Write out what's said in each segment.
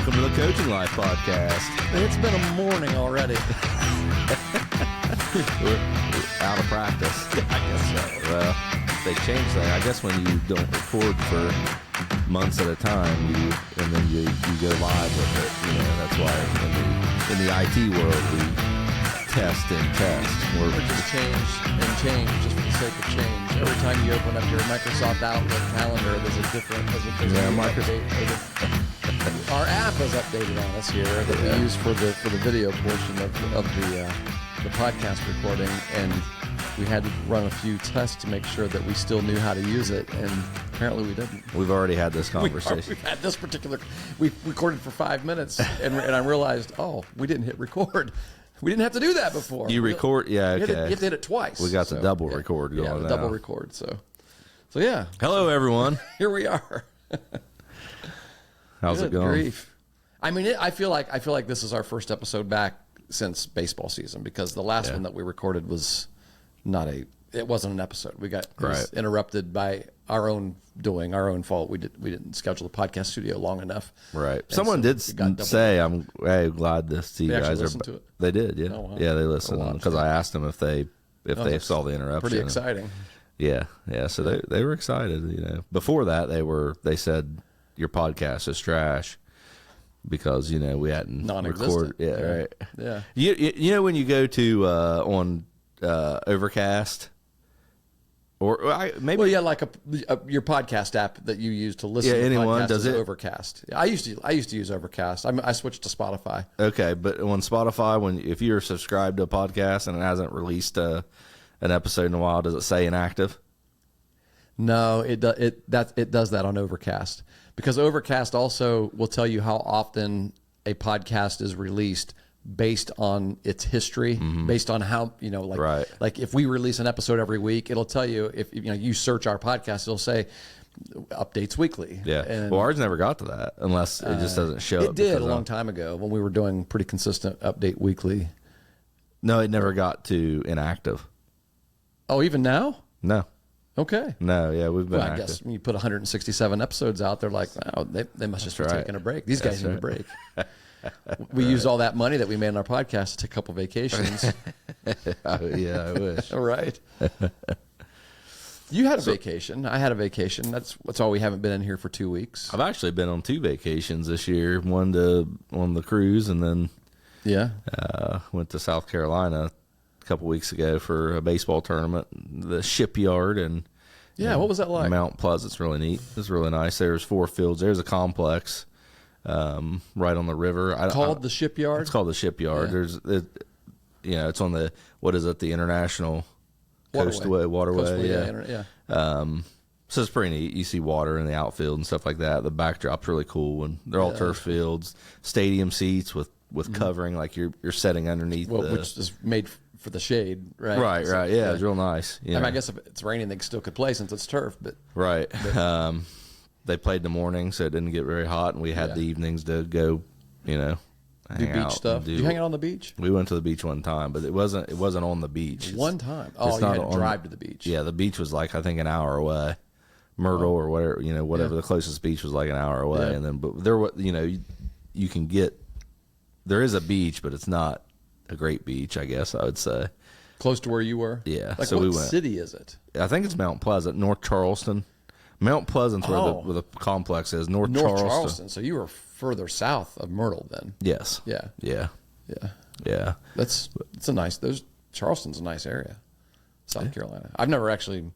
Welcome to the Coaching Life Podcast. It's been a morning already. We're out of practice. Yeah, I guess so. Well, they changed that. I guess when you don't record for months at a time, and then you go live with it. You know, that's why in the IT world we test and test. Or just change and change just for the sake of change. Every time you open up your Microsoft Outlook calendar, there's a different. Our app is updated on us here that we use for the video portion of the podcast recording, and we had to run a few tests to make sure that we still knew how to use it, and apparently we didn't. We've already had this conversation. We've had this particular. We recorded for 5 minutes, and I realized, we didn't hit record. We didn't have to do that before. You record, yeah, okay. You have to hit it twice. We got the double record going now. Double record. So yeah. Hello, everyone. Here we are. How's it going? Grief. I mean, I feel like this is our first episode back since baseball season, because the last one that we recorded was it wasn't an episode. It was interrupted by our own doing, our own fault. We didn't schedule the podcast studio long enough. Right. Someone did say, I'm glad to see you guys are. To it? They did, yeah. Oh, wow. Yeah, they listened because I asked them if they saw the interruption. Pretty exciting. Yeah. So they were excited. You know, before that they said your podcast is trash because we hadn't recorded. Yeah, right. Yeah. You know when you go to on Overcast. Maybe like your podcast app that you use to listen. Yeah, to anyone podcasts does it. Overcast. I used to use Overcast. I switched to Spotify. Okay, but on Spotify, if you're subscribed to a podcast and it hasn't released an episode in a while, does it say inactive? No, it does that on Overcast, because Overcast also will tell you how often a podcast is released based on its history, based on how, like if we release an episode every week, it'll tell you, if you search our podcast, it'll say updates weekly. Yeah. And well, ours never got to that unless it just doesn't show up. It did a long time ago when we were doing pretty consistent update weekly. No, it never got to inactive. Oh, even now? No. Okay. No, yeah, we've been active. I guess when you put 167 episodes out, they're like, they must just be taking a break. These guys need a break. We used all that money that we made on our podcast to take a couple vacations. Yeah, I wish. All right. You had a vacation. I had a vacation. That's all we haven't been in here for 2 weeks. I've actually been on 2 vacations this year. One on the cruise, and then went to South Carolina a couple weeks ago for a baseball tournament. The Shipyard and what was that like? Mount Pleasant's really neat. It's really nice. There's 4 fields. There's a complex. Right on the river. Called the Shipyard? It's called the Shipyard. Yeah. It's on the, the International Waterway. Coastway, So it's pretty neat. You see water in the outfield and stuff like that. The backdrop's really cool, and they're all turf fields, stadium seats with covering, like you're sitting underneath. Which is made for the shade, right? Right, right. Yeah, it's real nice. I mean, I guess if it's raining, they still could play since it's turf, but right. They played in the morning, so it didn't get very hot, and we had the evenings to go, do beach stuff. Did you hang out on the beach? We went to the beach one time, but it wasn't on the beach. One time? Oh, you had to drive to the beach. Yeah, the beach was like, I think, an hour away. Myrtle or whatever, the closest beach was like an hour away. Yeah. And then, but there, you can get, there is a beach, but it's not a great beach, I guess I would say. Close to where you were? Yeah. Like, so what city is it? I think it's Mount Pleasant, North Charleston. Mount Pleasant's where the complex is. North Charleston. So you were further south of Myrtle then. Yes. Yeah. It's a nice. Charleston's a nice area. South Carolina. I've never actually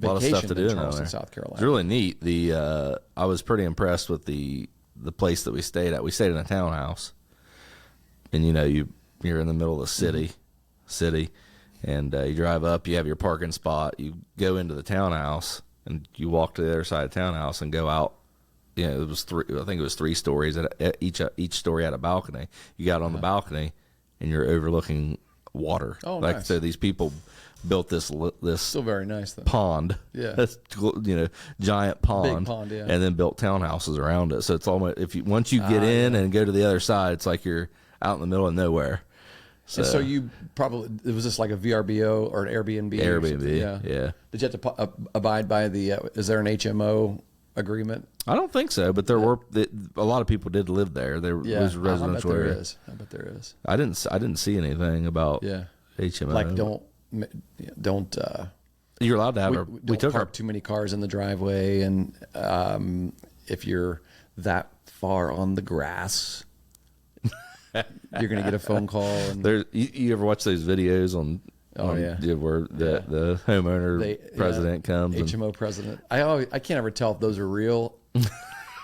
vacationed in Charleston, South Carolina. It's really neat. I was pretty impressed with the place that we stayed at. We stayed in a townhouse, and you're in the middle of the city, and you drive up. You have your parking spot. You go into the townhouse. And you walk to the other side of the townhouse and go out. It was 3. I think it was 3 stories. Each story had a balcony. You got on the balcony, and you're overlooking water. Oh, nice. So these people built this still very nice though. Pond. Yeah. That's giant pond. Big pond. Yeah. And then built townhouses around it. So it's almost once you get in and go to the other side, it's like you're out in the middle of nowhere. So you probably, was this like a VRBO or an Airbnb? Airbnb, yeah. Did you have to abide by is there an HMO agreement? I don't think so, but there were a lot of people did live there. There was residential area. I bet there is. I didn't see anything about HMO. Like don't. You're allowed to have we took park too many cars in the driveway, and if you're that far on the grass, you're gonna get a phone call. And you ever watch those videos on? Where the homeowner president comes. HMO president. I can't ever tell if those are real,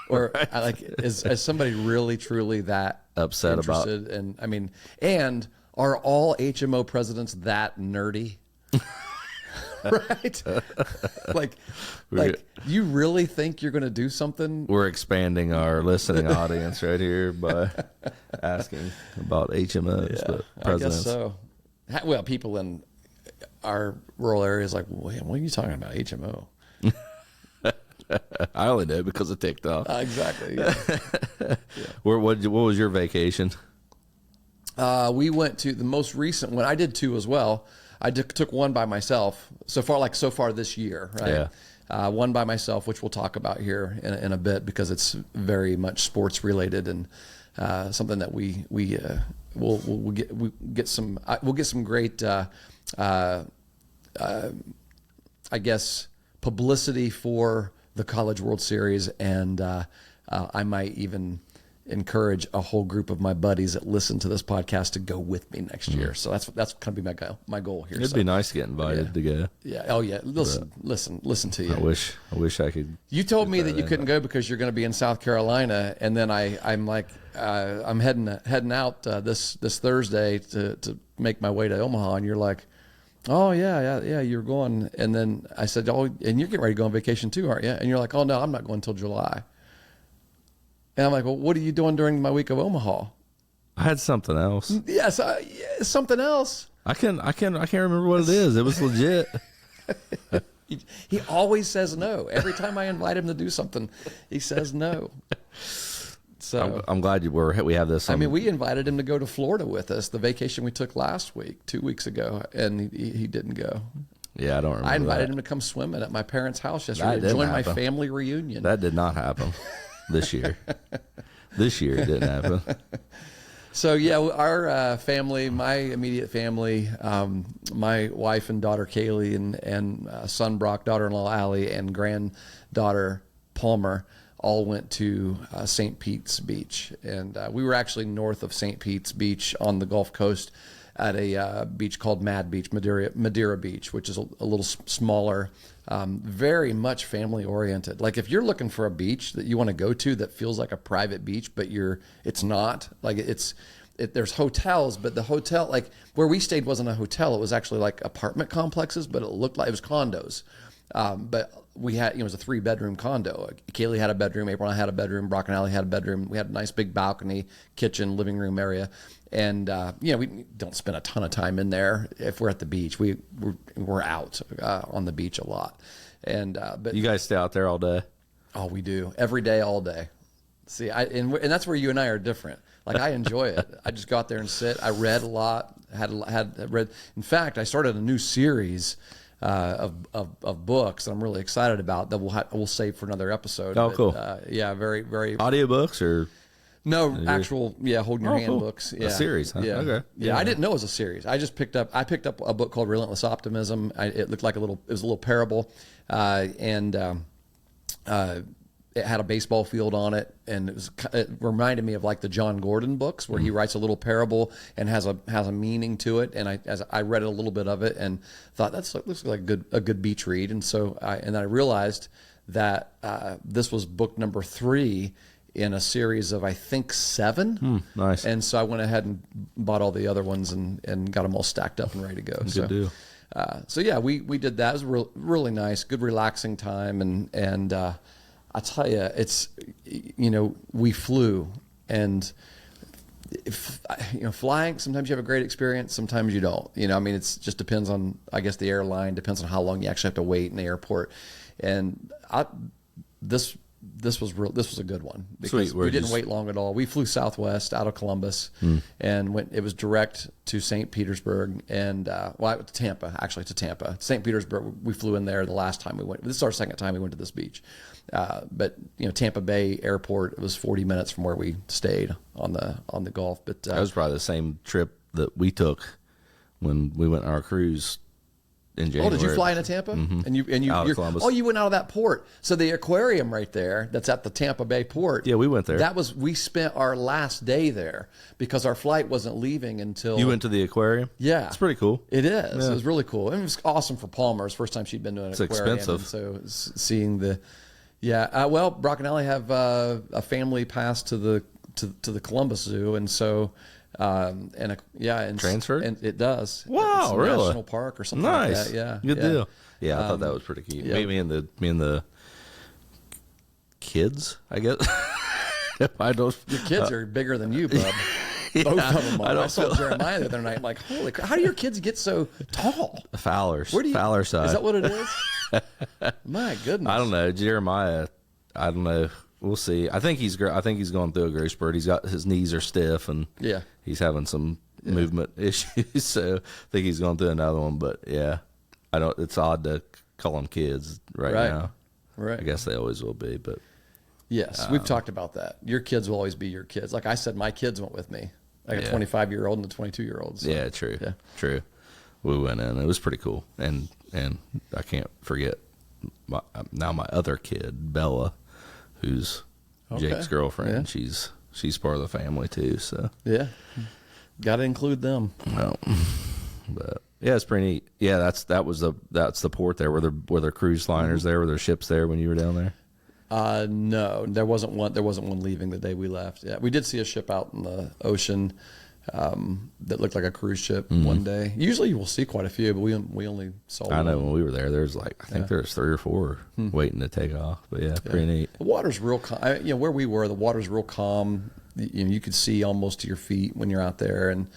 or right. Is somebody really truly that upset interested? About? And I mean, and are all HMO presidents that nerdy? Right? like you really think you're going to do something? We're expanding our listening audience right here by asking about HMOs, but presidents. I guess so. Well, people in our rural areas like, what are you talking about, HMO? I only know because of TikTok. Exactly. Yeah. What was your vacation? We went to the most recent one. I did two as well. I took one by myself so far this year, right? Yeah. One by myself, which we'll talk about here in a bit because it's very much sports related and something that we'll get some great I guess publicity for the College World Series, and I might even encourage a whole group of my buddies that listen to this podcast to go with me next year. So that's going to be my goal here. It'd be nice to get invited to go. Yeah. Oh yeah. Listen to you. I wish I could. You told me that you couldn't go because you're going to be in South Carolina, and then I'm like, I'm heading out this Thursday to make my way to Omaha, and you're like, oh yeah, you're going. And then I said, oh, and you're getting ready to go on vacation too, aren't you? And you're like, oh no, I'm not going until July. And I'm like, well, what are you doing during my week of Omaha? I had something else. Yes, something else. I can't remember what it is. It was legit. He always says no. Every time I invite him to do something, he says no. So I'm glad we have this. I mean, we invited him to go to Florida with us, the vacation we took last week, 2 weeks ago, and he didn't go. Yeah, I don't remember. I invited him to come swimming at my parents' house yesterday to join my family reunion. That did not happen this year. This year it didn't happen. So yeah, our family, my immediate family, my wife and daughter Kaylee, and son Brock, daughter-in-law Allie, and granddaughter Palmer all went to St. Pete's Beach, and we were actually north of St. Pete's Beach on the Gulf Coast at a beach called Mad Beach, Madeira Beach, which is a little smaller, very much family oriented. Like if you're looking for a beach that you want to go to that feels like a private beach, but it's not like there's hotels, but the hotel, like where we stayed wasn't a hotel. It was actually like apartment complexes, but it looked like it was condos. But we had, it was a 3-bedroom condo. Kaylee had a bedroom, April and I had a bedroom, Brock and Allie had a bedroom. We had a nice big balcony, kitchen, living room area. And, we don't spend a ton of time in there if we're at the beach. We're out on the beach a lot. And but you guys stay out there all day? Oh, we do. Every day, all day. See, and that's where you and I are different. Like I enjoy it. I just go out there and sit. I read a lot. Had read. In fact, I started a new series of books that I'm really excited about that we'll save for another episode. Oh, cool. Yeah, very, very. Audiobooks or? No, actual, holding your hand cool. books. Yeah. A series, huh? Yeah. Okay. Yeah, I didn't know it was a series. I picked up a book called Relentless Optimism. It looked like it was a little parable, and it had a baseball field on it, and it reminded me of like the John Gordon books where he writes a little parable and has a meaning to it. And I read a little bit of it and thought that looks like a good beach read. And so I realized that this was book number 3 in a series of I think 7. Nice. And so I went ahead and bought all the other ones and got them all stacked up and ready to go. Good deal. So yeah, we did that. It was really nice, good relaxing time, and I tell you, it's we flew, and flying. Sometimes you have a great experience, sometimes you don't. It just depends on, I guess, the airline. Depends on how long you actually have to wait in the airport. And this this was a good one because Sweet. we didn't wait long at all. We flew Southwest out of Columbus and went. It was direct to St. Petersburg and to Tampa. Actually, to Tampa, St. Petersburg. We flew in there the last time we went. This is our second time we went to this beach. But Tampa Bay Airport. It was 40 minutes from where we stayed on the Gulf. But that was probably the same trip that we took when we went on our cruise. In January. Oh, did you fly into Tampa? And you Out of Columbus. you went out of that port. So the aquarium right there, that's at the Tampa Bay port. Yeah, we went there. We spent our last day there because our flight wasn't leaving until. You went to the aquarium? Yeah, it's pretty cool. It is. Yeah. It was really cool. And it was awesome for Palmer. It's the first time she'd been to an aquarium. It's expensive. And so seeing the, well, Brock and Allie have a family pass to the Columbus Zoo, and so. And transferred, and it does. Wow, it's really? National Park or something nice. like that. Yeah, good deal. Yeah, I thought that was pretty cute. Yeah. Me and the kids, I guess. I don't. Your kids are bigger than you, bub. Both of them are. I saw Jeremiah the other night. I'm like, holy crap! How do your kids get so tall? Fowler side. Is that what it is? My goodness. I don't know, Jeremiah. I don't know. We'll see. I think he's going through a growth spurt. He's got his knees are stiff and he's having some movement issues. So I think he's going through another one. But yeah, I don't. It's odd to call them kids right now. Right. I guess they always will be. But yes, we've talked about that. Your kids will always be your kids. Like I said, my kids went with me. I got a 25-year-old and a 22-year-old. So. Yeah, true. Yeah. True. We went in. It was pretty cool. And I can't forget my other kid, Bella, who's Jake's girlfriend. Yeah. She's part of the family too. So yeah, got to include them. Well, but yeah, it's pretty neat. Yeah, that's the port there. Were there cruise liners there? Were there ships there when you were down there? No, there wasn't one. There wasn't one leaving the day we left. Yeah, we did see a ship out in the ocean that looked like a cruise ship one day. Usually you will see quite a few, but we only saw one. I know when we were there, there's I think there's 3 or 4 waiting to take off. But yeah, pretty neat. The water's real calm. Where we were, the water's real calm. You could see almost to your feet when you're out there, and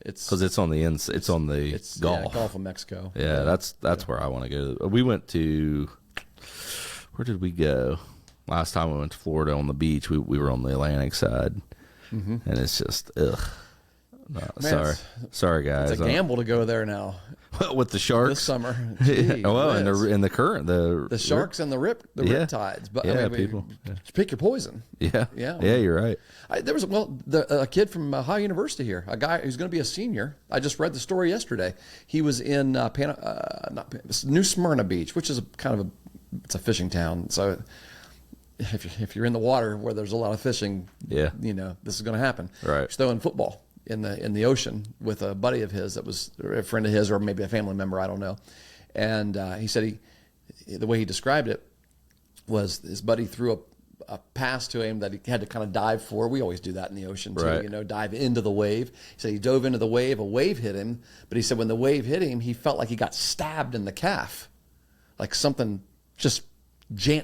it's because it's on the Gulf. Gulf of Mexico. Yeah, that's where I want to go. We went to, where did we go? Last time we went to Florida on the beach, we were on the Atlantic side, and it's just ugh. No, Man, sorry guys. It's a gamble to go there now. With the sharks this summer. Gee, well, in the current, the sharks and the rip tides. But people pick your poison. Yeah, you're right. There was a kid from Ohio University here, a guy who's going to be a senior. I just read the story yesterday. He was in New Smyrna Beach, which is it's a fishing town. So if you're in the water where there's a lot of fishing, this is going to happen. Right. He's throwing football in the ocean with a buddy of his that was a friend of his or maybe a family member, I don't know. And he said the way he described it was his buddy threw a pass to him that he had to kind of dive for. We always do that in the ocean too, right. Dive into the wave. He said he dove into the wave, a wave hit him, but he said when the wave hit him, he felt like he got stabbed in the calf. Like something just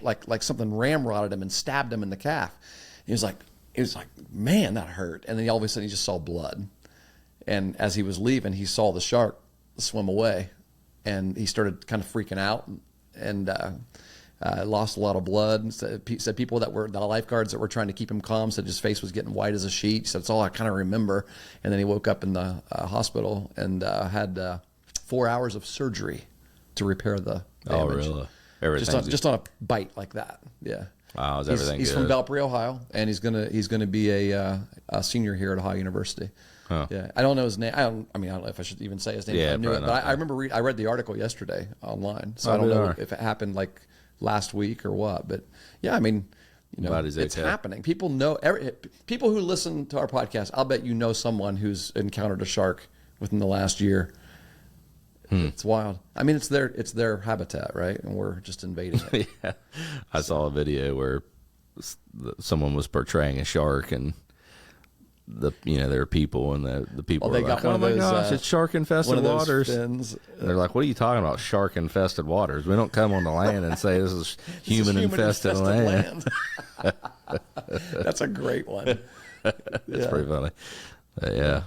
like something ramrodded him and stabbed him in the calf. He was like, man, that hurt. And then all of a sudden he just saw blood. And as he was leaving, he saw the shark swim away. And he started kind of freaking out and lost a lot of blood. Said people the lifeguards that were trying to keep him calm said his face was getting white as a sheet. He said, that's all I kind of remember. And then he woke up in the hospital and had 4 hours of surgery to repair the damage. Oh, really? Just on a bite like that. Yeah. Wow, is everything he's good? from Belpre, Ohio, and he's gonna be a senior here at Ohio University. Huh. Yeah, I don't know his name. I don't know if I should even say his name. Yeah, I knew it, but I remember I read the article yesterday online, so I don't know if it happened like last week or what. But yeah, I mean, it's happening. People know. People who listen to our podcast, I'll bet someone who's encountered a shark within the last year. It's wild. I mean, it's their habitat, right? And we're just invading it. Yeah. I saw a video where someone was portraying a shark, and there were people, and the people were like, "Oh my gosh, it's shark infested waters!" And they're like, "What are you talking about? Shark infested waters? We don't come on the land and say this is human infested land." That's a great one. It's pretty funny. Yeah.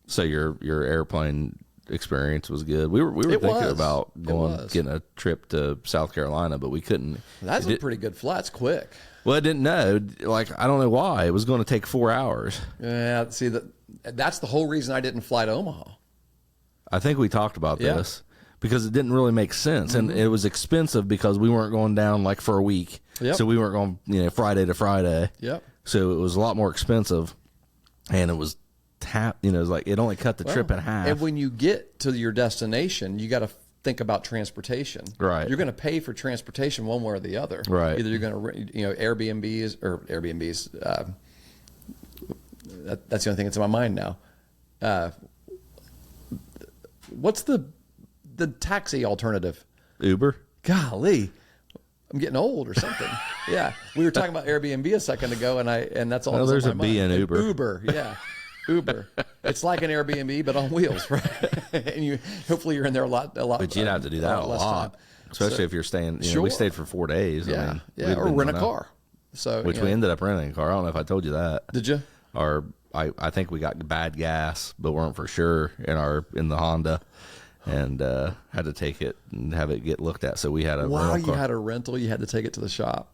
So your airplane experience was good. We were thinking about getting a trip to South Carolina, but we couldn't. That's a pretty good flight. It's quick. Well, I didn't know. Like, I don't know why it was going to take 4 hours. Yeah. See, that's the whole reason I didn't fly to Omaha. I think we talked about this because it didn't really make sense, and it was expensive because we weren't going down like for a week. Yep. So we weren't going, Friday to Friday. Yep. So it was a lot more expensive, and it was it was like it only cut the trip in half. And when you get to your destination, you got to think about transportation. Right. You're going to pay for transportation one way or the other. Right. Either you're going to, Airbnbs. That's the only thing that's in my mind now. What's the taxi alternative? Uber. Golly, I'm getting old or something. Yeah, we were talking about Airbnb a second ago, and that's all. Oh, there's on a my B mind. in Uber. Uber, yeah, Uber. It's like an Airbnb but on wheels, right? And hopefully you're in there a lot. But you'd have to do that a lot, especially if you're staying. Sure. We stayed for 4 days. Yeah, or rent a car. So which we ended up renting a car. I don't know if I told you that. Did you? Or I think we got bad gas, but weren't for sure in the Honda, and had to take it and have it get looked at. So we had a rental car. You had a rental. You had to take it to the shop.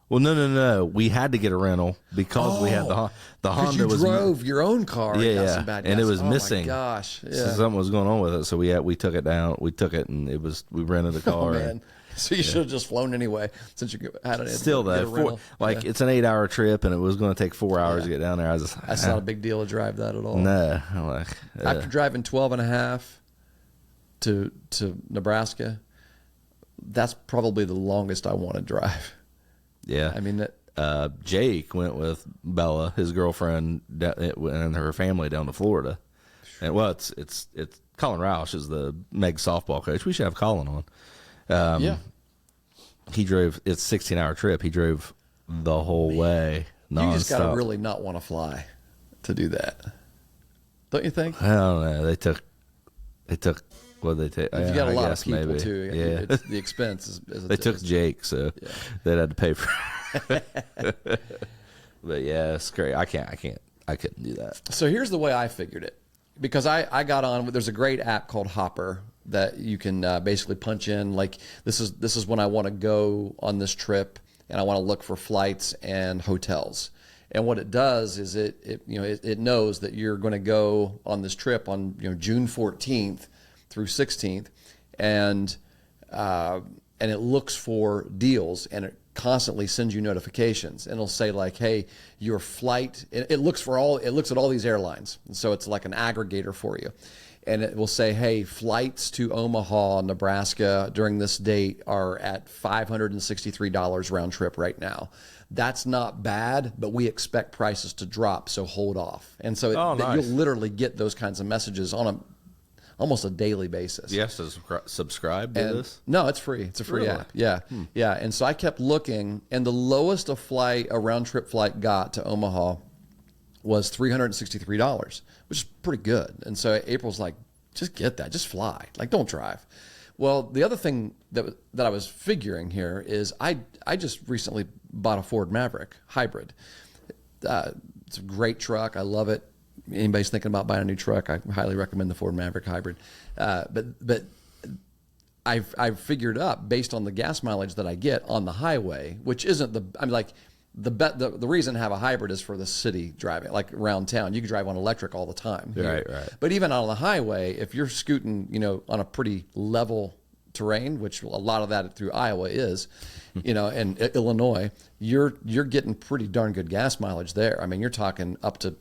Well, no. We had to get a rental because we had the Honda. You drove your own car. Yeah, and it was missing. Oh my gosh! Yeah. So something was going on with it. So we took it down. We took it, and we rented a car. Oh man! So you should have just flown anyway, since you had it. Still though, it's an 8-hour trip, and it was going to take 4 hours to get down there. That's not a big deal to drive that at all. No, after driving 12 and a half to Nebraska, that's probably the longest I want to drive. Yeah, I mean, Jake went with Bella, his girlfriend, and her family down to Florida. And it's Colin Roush is the Meg softball coach. We should have Colin on. He drove. It's a 16-hour trip. He drove the whole way. You just got to really not want to fly to do that, don't you think? I don't know. They took. What did they take? You got a lot of people maybe. too. Yeah, the expense is they took Jake, so they had to pay for. But yeah, it's great. I couldn't do that. So here's the way I figured it, because I got on. There's a great app called Hopper that you can basically punch in, like, this is when I want to go on this trip, and I want to look for flights and hotels. And what it does is it knows that you're going to go on this trip on June 14th through 16th, and it looks for deals, and it constantly sends you notifications, and it'll say like, hey, your flight, it looks at all these airlines, so it's like an aggregator for you. And it will say, hey, flights to Omaha, Nebraska during this date are at $563 round trip right now. That's not bad, but we expect prices to drop, so hold off. And so nice. You'll literally get those kinds of messages on almost a daily basis. You have to subscribe to this? No, it's free. It's a free Really? app. Yeah. Yeah. And so I kept looking, and the lowest a round trip flight got to Omaha was $363, which is pretty good. And so April's like, just get that, just fly, like, don't drive. Well, the other thing that I was figuring here is I just recently bought a Ford Maverick hybrid. It's a great truck. I love it. Anybody's thinking about buying a new truck, I highly recommend the Ford Maverick hybrid. But I've figured up, based on the gas mileage that I get on the highway, which isn't the reason to have a hybrid is for the city driving, like around town. You can drive on electric all the time. Right. But even on the highway, if you're scooting, on a pretty level terrain, which a lot of that through Iowa is, and Illinois, you're getting pretty darn good gas mileage there. I mean, you're talking up to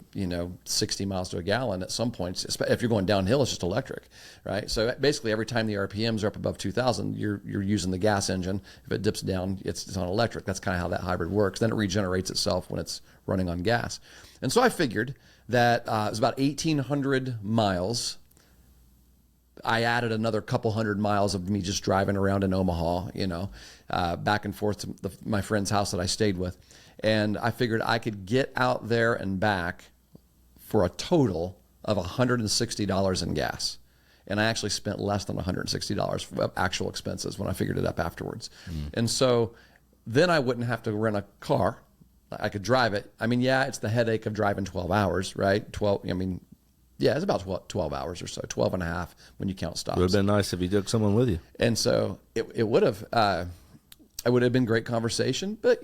60 miles to a gallon at some points. If you're going downhill, it's just electric, right? So basically, every time the RPMs are up above 2,000, you're using the gas engine. If it dips down, it's on electric. That's kind of how that hybrid works. Then it regenerates itself when it's running on gas. And so I figured that it was about 1,800 miles. I added another couple hundred miles of me just driving around in Omaha, back and forth to my friend's house that I stayed with. And I figured I could get out there and back for a total of $160 in gas. And I actually spent less than $160 of actual expenses when I figured it up afterwards. And so then I wouldn't have to rent a car. I could drive it. I mean, yeah, it's the headache of driving 12 hours, right? Yeah, it's about 12 hours or so, 12 and a half when you count stops. It would have been nice if you took someone with you. And so it would have, it would have been great conversation. But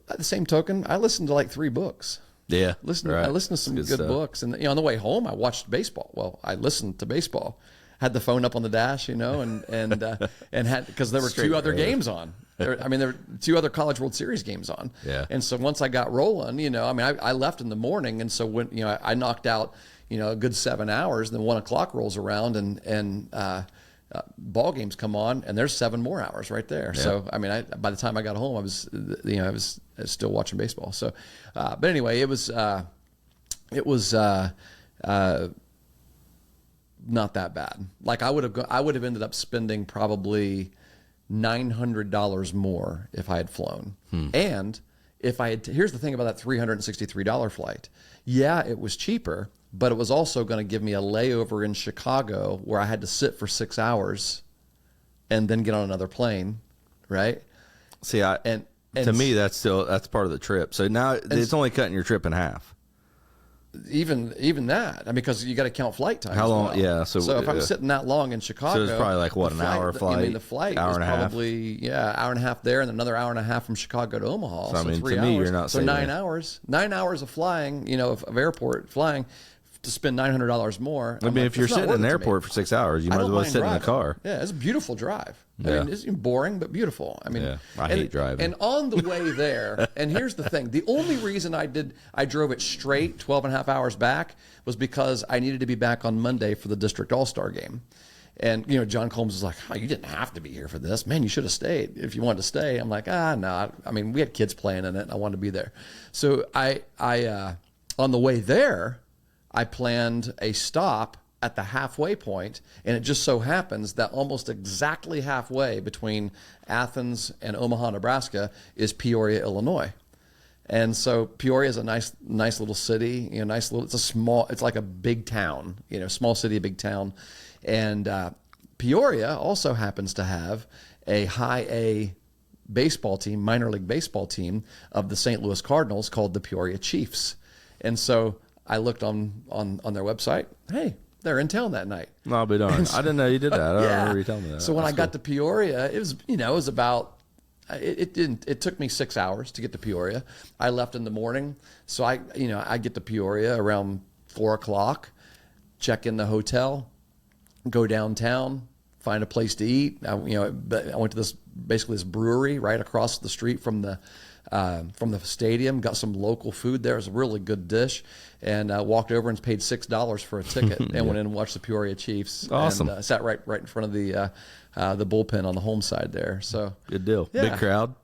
by the same token, I listened to like 3 books. Yeah. I listened to some good books. And on the way home, I watched baseball. Well, I listened to baseball. Had the phone up on the dash, and had, because there were 2 other games on. There were 2 other College World Series games on. Yeah. And so once I got rolling, I left in the morning. And so when, I knocked out, a good 7 hours, and then 1 o'clock rolls around and ball games come on, and there's 7 more hours right there. Yeah. So, by the time I got home, I was still watching baseball. So, but anyway, it was not that bad. Like I would have ended up spending probably $900 more if I had flown. And if I had, here's the thing about that $363 flight. Yeah, it was cheaper, but it was also going to give me a layover in Chicago where I had to sit for 6 hours and then get on another plane. Right. See, to me, that's part of the trip. So now it's only cutting your trip in half. Even that, because you got to count flight time. How long? Well. Yeah. So if I'm sitting that long in Chicago, so it's probably like what, an hour flight? The flight hour is and probably hour and a half there, and another hour and a half from Chicago to Omaha. So 3 to hours. me, you're not. So 9 hours. 9 hours of flying. Of airport flying to spend $900 more. If you're sitting in the airport for 6 hours, you might as well sit in the car. Yeah, it's a beautiful drive. Yeah. It's boring but beautiful. I hate driving. And on the way there, and here's the thing: the only reason I drove it straight 12 and a half hours back was because I needed to be back on Monday for the district all-star game. And John Combs was like, "Oh, you didn't have to be here for this, man. You should have stayed if you wanted to stay." I'm like, no. We had kids playing in it, and I wanted to be there. So I on the way there, I planned a stop at the halfway point, and it just so happens that almost exactly halfway between Athens and Omaha, Nebraska, is Peoria, Illinois. And so Peoria is a nice little city. It's like a big town. Small city, big town, and Peoria also happens to have a high A baseball team, minor league baseball team of the St. Louis Cardinals called the Peoria Chiefs. And so I looked on their website. Hey, they're in town that night. No, I'll be darned. I didn't know you did that. I don't remember you telling me that. So when I got to Peoria, it was about, it took me 6 hours to get to Peoria. I left in the morning. So I get to Peoria around 4 o'clock, check in the hotel, go downtown, find a place to eat. I went to this brewery right across the street from the stadium, got some local food there. It was a really good dish, and walked over and paid $6 for a ticket and went in and watched the Peoria Chiefs. Awesome. And sat right in front of the bullpen on the home side there. So good deal. Yeah. Big crowd?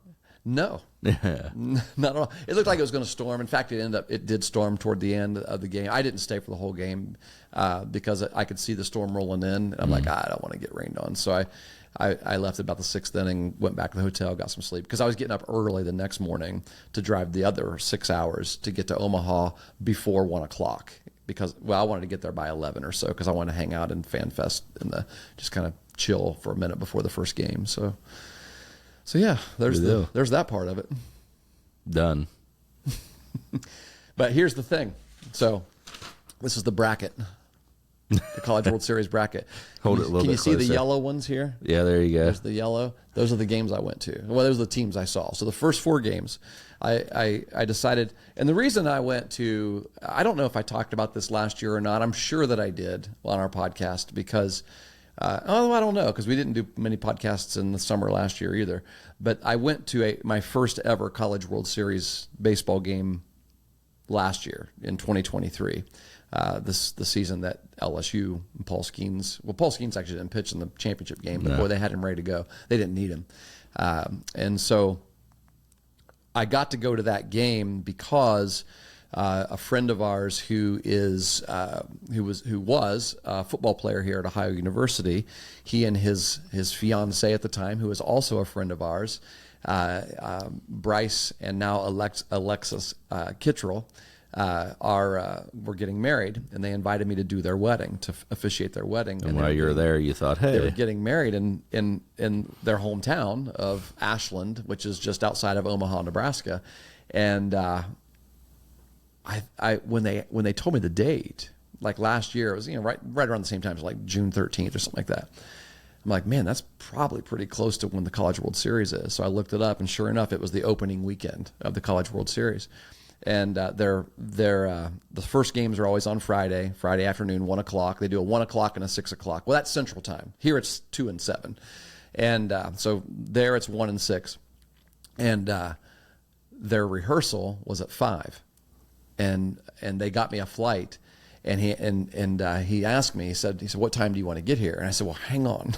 No. Yeah. Not at all. It looked like it was going to storm. In fact, it did storm toward the end of the game. I didn't stay for the whole game because I could see the storm rolling in. And I'm like, I don't want to get rained on. So I left about the 6th inning, went back to the hotel, got some sleep, because I was getting up early the next morning to drive the other 6 hours to get to Omaha before 1 o'clock. Because, I wanted to get there by 11 or so because I wanted to hang out in Fan Fest and just kind of chill for a minute before the first game. So yeah, there's that part of it. Done. But here's the thing. So this is the bracket. The College World Series bracket. Hold it a little bit closer. Can you see the yellow ones here? Yeah, there you go. There's the yellow. Those are the games I went to. Well, those are the teams I saw. So the first 4 games, I decided, and the reason I went to, I don't know if I talked about this last year or not. I'm sure that I did on our podcast because, I don't know, because we didn't do many podcasts in the summer last year either. But I went to my first ever College World Series baseball game last year in 2023. The season that LSU and Paul Skeens actually didn't pitch in the championship game, but boy, they had him ready to go. They didn't need him. And so I got to go to that game because a friend of ours who was a football player here at Ohio University, he and his fiancee at the time, who was also a friend of ours, Bryce and now Alexis Kittrell, were getting married, and they invited me to do their wedding, to officiate their wedding. And while you were there, you thought, hey. They were getting married in their hometown of Ashland, which is just outside of Omaha, Nebraska. And when they told me the date, like last year, it was, right around the same time, so like June 13th or something like that. I'm like, man, that's probably pretty close to when the College World Series is. So I looked it up, and sure enough, it was the opening weekend of the College World Series. And the first games are always on Friday afternoon, 1 o'clock. They do a 1 o'clock and a 6 o'clock. Well, that's Central Time. Here it's 2 and 7. And so there it's 1 and 6. And their rehearsal was at 5. And they got me a flight. And he asked me, he said, what time do you want to get here? And I said, well, hang on.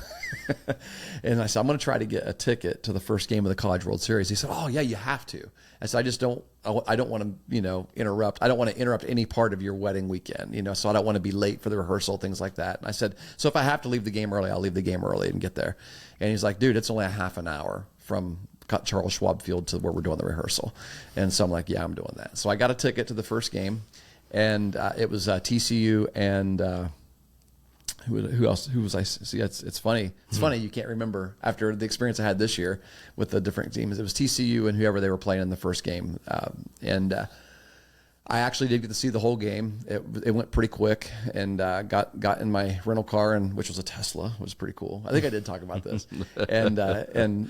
And I said, I'm going to try to get a ticket to the first game of the College World Series. He said, oh yeah, you have to. I said, I don't want to, interrupt. I don't want to interrupt any part of your wedding weekend, so I don't want to be late for the rehearsal, things like that. And I said, so if I have to leave the game early, I'll leave the game early and get there. And he's like, dude, it's only a half an hour from Charles Schwab Field to where we're doing the rehearsal. And so I'm like, yeah, I'm doing that. So I got a ticket to the first game. And it was TCU and who else? Who was I? See, it's funny. It's funny you can't remember after the experience I had this year with the different teams. It was TCU and whoever they were playing in the first game. And I actually did get to see the whole game. It went pretty quick, and got in my rental car, and which was a Tesla. It was pretty cool. I think I did talk about this, and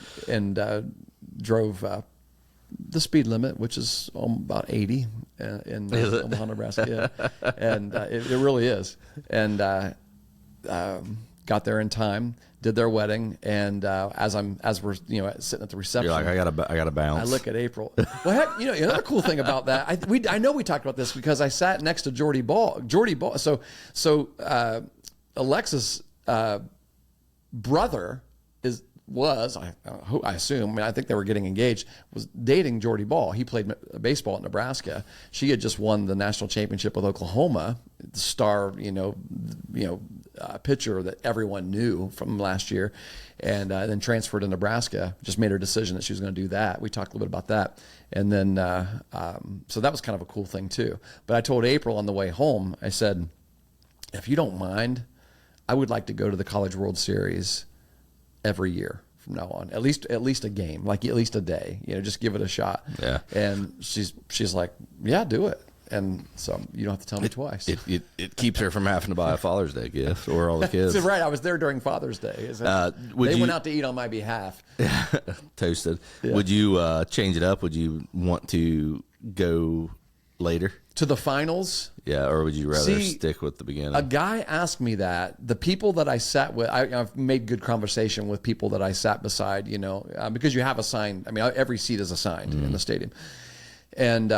drove. The speed limit, which is about 80 in Omaha, Nebraska. Yeah. And it really is. And got there in time, did their wedding, and as we're sitting at the reception, you're like, I gotta bounce. I look at April. Well, heck, another cool thing about that, I know we talked about this because I sat next to Jordy Ball. So Alexa's brother I assume, I think they were getting engaged, was dating Jordy Ball. He played baseball at Nebraska. She had just won the national championship with Oklahoma, the star, pitcher that everyone knew from last year, and then transferred to Nebraska. Just made her decision that she was going to do that. We talked a little bit about that. And then, so that was kind of a cool thing too. But I told April on the way home, I said, if you don't mind, I would like to go to the College World Series every year from now on, at least a game, like at least a day, just give it a shot. Yeah. And she's like, yeah, do it. And so you don't have to tell me twice. It keeps her from having to buy a Father's Day gift or all the kids. So, right. I was there during Father's Day. They went out to eat on my behalf. Toasted. Yeah. Would you change it up? Would you want to go later to the finals? Yeah, or would you rather stick with the beginning? A guy asked me that. The people that I sat with, I've made good conversation with people that I sat beside, because you have assigned, every seat is assigned in the stadium. And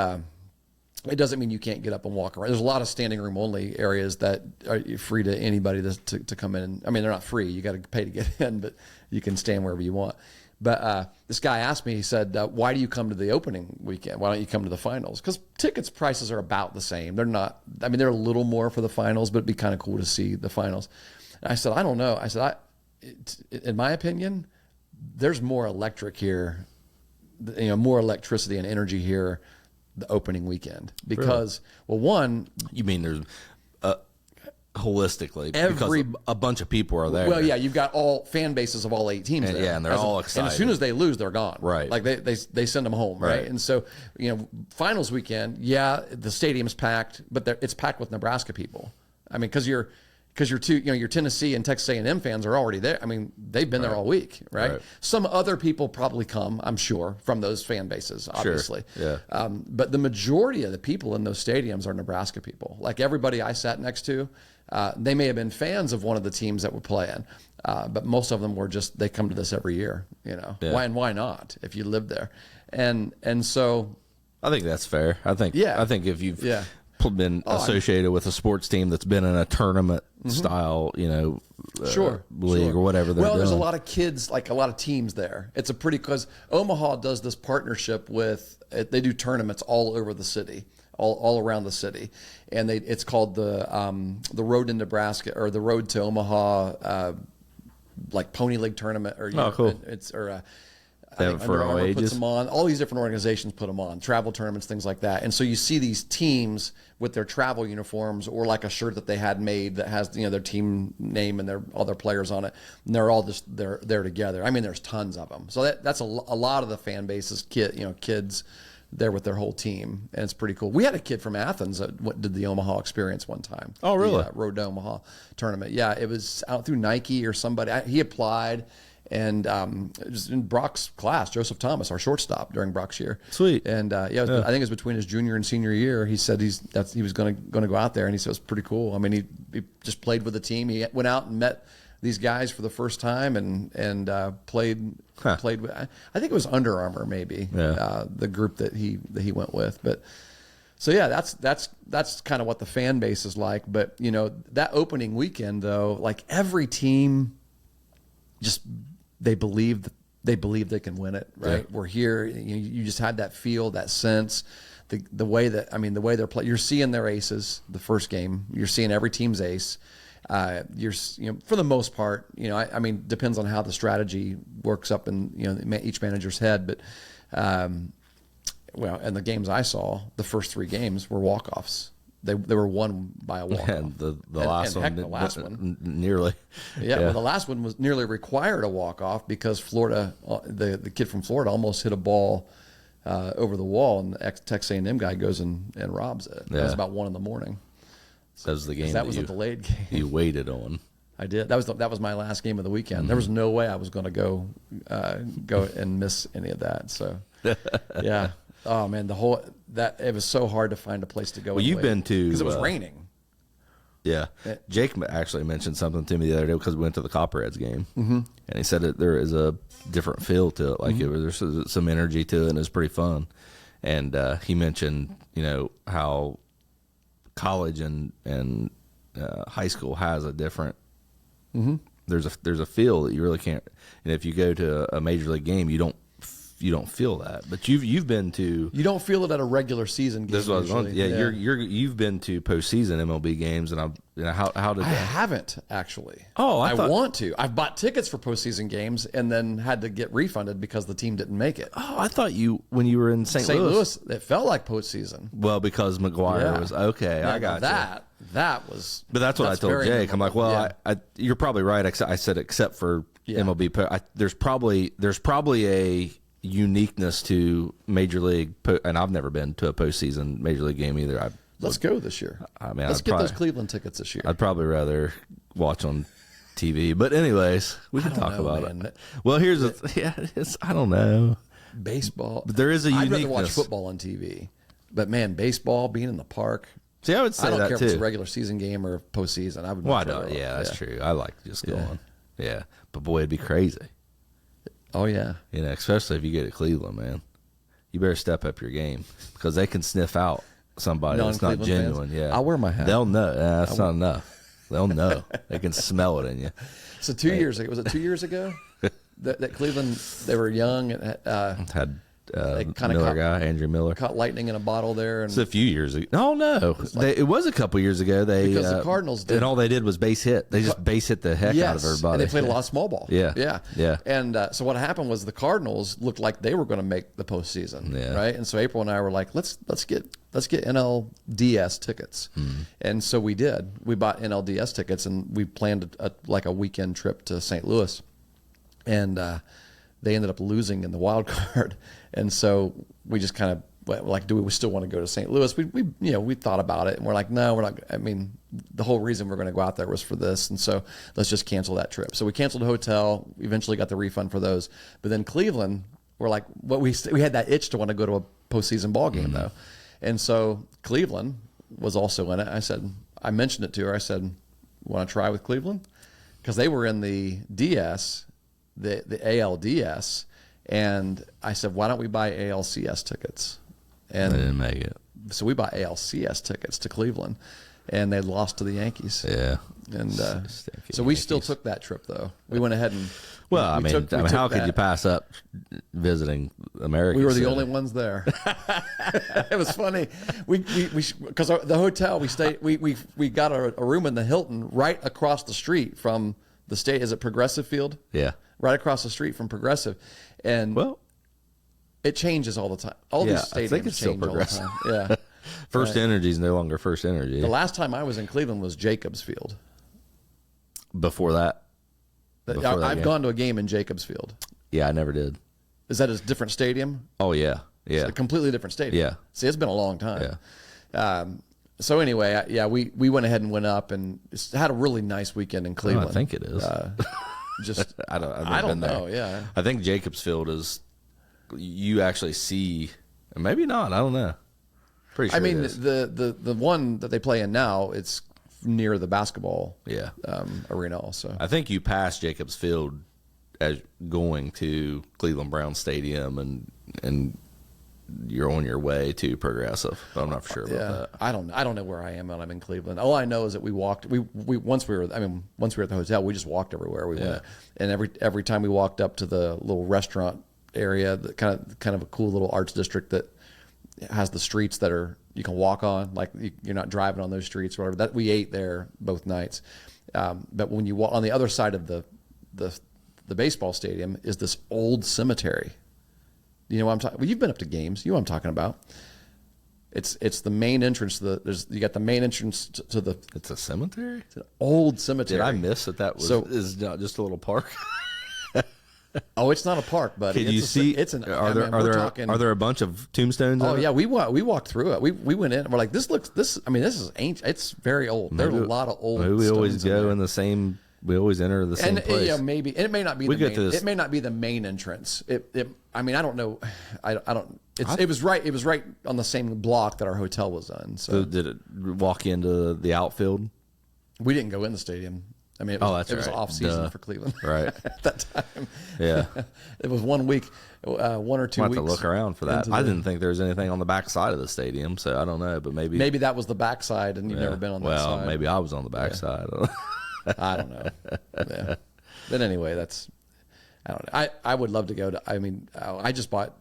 it doesn't mean you can't get up and walk around. There's a lot of standing room only areas that are free to anybody to come in. They're not free. You got to pay to get in, but you can stand wherever you want. But this guy asked me, he said, why do you come to the opening weekend? Why don't you come to the finals? Because tickets prices are about the same. They're not, they're a little more for the finals, but it'd be kind of cool to see the finals. And I said, I don't know. I said, in my opinion, there's more electric here, more electricity and energy here the opening weekend. Because, well, one. You mean there's holistically, because a bunch of people are there. Well, yeah, you've got all fan bases of all 8 teams there. Yeah, and they're all excited. And as soon as they lose, they're gone. Right. Like they send them home, right? And so, finals weekend, yeah, the stadium's packed, but it's packed with Nebraska people. Because your Tennessee and Texas A&M fans are already there. They've been there all week, right? Some other people probably come, I'm sure, from those fan bases, obviously. Sure. Yeah. But the majority of the people in those stadiums are Nebraska people. Like everybody I sat next to, they may have been fans of one of the teams that were playing, but most of them were they come to this every year, Yeah. Why not if you live there? And so I think that's fair. I think if you've been associated with a sports team that's been in a tournament style, league or whatever they're doing. There's a lot of kids, like a lot of teams there. It's because Omaha does this partnership with, they do tournaments all over the city. All around the city, and it's called the Road to Nebraska or the Road to Omaha, like Pony League tournament, or cool. For all ages. Puts them on. All these different organizations put them on, travel tournaments, things like that. And so you see these teams with their travel uniforms or like a shirt that they had made that has their team name and all their players on it, and they're all they're there together. There's tons of them. So that's a lot of the fan bases, kids. there with their whole team, and it's pretty cool. We had a kid from Athens that did the Omaha experience one time. Oh, really? The Road to Omaha tournament. Yeah, it was out through Nike or somebody. He applied, and it was in Brock's class, Joseph Thomas, our shortstop during Brock's year. Sweet. And I think it was between his junior and senior year. He said he was going to go out there, and he said it was pretty cool. I mean, he just played with the team. He went out and met these guys for the first time and played with, I think it was Under Armour maybe, the group that he went with. But so yeah, that's kind of what the fan base is like. But you know, that opening weekend though, like every team just they believe they can win it, right? Yeah. We're here. You just had that feel, that sense. The way they're playing, you're seeing their aces. The first game, you're seeing every team's ace. For the most part, I mean, depends on how the strategy works up in, each manager's head. But, and the games I saw, the first 3 games were walk-offs. They were won by a walk-off. And the last one nearly. Yeah, well, the last one was nearly required a walk-off because Florida, the kid from Florida almost hit a ball over the wall, and the Texas A&M guy goes and robs it. Yeah. It was about 1 a.m. That was the game. That was a delayed game. You waited on. I did. That was my last game of the weekend. Mm-hmm. There was no way I was going to go and miss any of that. So, yeah. Oh man, it was so hard to find a place to go. Well, you've been to because it was raining. Yeah, Jake actually mentioned something to me the other day because we went to the Copperheads game, and he said that there is a different feel to it. Like there's some energy to it, and it's pretty fun. And he mentioned, how college and high school has a different. There's a feel that you really can't. And if you go to a major league game, you don't feel that. But you've been to. You don't feel it at a regular season game. This is what I was going. Yeah, you've been to postseason MLB games, and how did that? I haven't actually. Oh, I want to. I've bought tickets for postseason games and then had to get refunded because the team didn't make it. Oh, I thought when you were in St. Louis, it felt like postseason. Well, because McGuire was okay. I got that was. But that's what I told Jake. I'm like, well, you're probably right. I said except for MLB, there's probably a uniqueness to Major League, and I've never been to a postseason Major League game either. Let's go this year. I mean, let's get those Cleveland tickets this year. I'd probably rather watch on TV. But anyways, we can talk about it. Well, here's I don't know. Baseball. But there is a uniqueness. I'd rather watch football on TV. But man, baseball, being in the park. See, I would say that too. I don't care if it's a regular season game or postseason. I would. Well, I don't. Yeah, that's true. I like just going. Yeah, but boy, it'd be crazy. Oh yeah. Especially if you get to Cleveland, man. You better step up your game because they can sniff out somebody that's not genuine. Fans. Yeah, I'll wear my hat. They'll know. That's not enough. They'll know. They can smell it in you. So 2 years ago, was it 2 years ago that Cleveland, they were young and had Andrew Miller caught lightning in a bottle there. And it's a few years ago. No, it was a couple years ago. Because the Cardinals did, and all they did was base hit. They just base hit the heck out of everybody. And they played a lot of small ball. Yeah. And so what happened was the Cardinals looked like they were going to make the postseason, right? And so April and I were like, let's get NLDS tickets, and so we did. We bought NLDS tickets, and we planned a weekend trip to St. Louis, and they ended up losing in the wild card. And so we just kind of like, do we still want to go to St. Louis? We thought about it, and we're like, no, we're not. I mean, the whole reason we're going to go out there was for this, and so let's just cancel that trip. So we canceled the hotel. We eventually got the refund for those. But then Cleveland, we're like, we had that itch to want to go to a postseason ball game though, and so Cleveland was also in it. I mentioned it to her. I said, want to try with Cleveland? Because they were in the DS, the ALDS. And I said, why don't we buy ALCS tickets? And they didn't make it. So we bought ALCS tickets to Cleveland, and they lost to the Yankees. Yeah. And so we still took that trip, though. We went ahead and. Well, how could you pass up visiting America? We were the only ones there. It was funny. Because the hotel we stayed, we got a room in the Hilton right across the street from the state. Is it Progressive Field? Yeah. Right across the street from Progressive. And it changes all the time. All these stadiums change all the time. Yeah. First Energy is no longer First Energy. The last time I was in Cleveland was Jacobs Field. Before that? I've gone to a game in Jacobs Field. Yeah, I never did. Is that a different stadium? Oh, yeah. Yeah. It's a completely different stadium. Yeah. See, it's been a long time. Yeah. So anyway, we went ahead and went up and had a really nice weekend in Cleveland. I think it is. Just I've never I don't been there. know. Yeah. I think Jacobs Field is. You actually see, maybe not. I don't know. Pretty sure. I mean, it is. the one that they play in now, it's near the basketball Yeah. Arena also. I think you pass Jacobs Field as going to Cleveland Browns Stadium, and you're on your way to Progressive. But I'm not for sure about that. I don't know where I am when I'm in Cleveland. All I know is that we walked. We once we were at the hotel, we just walked everywhere we went. And every time we walked up to the little restaurant area, the kind of a cool little arts district that has the streets that you can walk on, like you're not driving on those streets or whatever. That we ate there both nights. But when you walk on the other side of the baseball stadium is this old cemetery. You know what I'm talking? Well, you've been up to games. You know what I'm talking about? It's the main entrance to you got the main entrance to the. It's a cemetery. It's an old cemetery. Did I miss that is not just a little park? Oh, it's not a park, buddy. Can you see? It's an. Are there a bunch of tombstones? Oh yeah, we walked through it. We went in. We're like, this is ancient. It's very old. There's a lot of old. Maybe we always stones go in the same. We always enter the same place. Yeah, maybe. And it may not be It may not be the main entrance. I mean, I don't know. I don't. It was right. It was right on the same block that our hotel was on. So did it walk into the outfield? We didn't go in the stadium. I mean, it was off season for Cleveland, right? At that time, Yeah. It was 1 week, 1 or 2 weeks. Have to look around for that. I didn't think there was anything on the back side of the stadium, so I don't know. But maybe that was the back side, and you've never been on that side. Well, maybe I was on the back side. I don't know. Yeah. But anyway, I don't know. I would love to go to. I mean, I just bought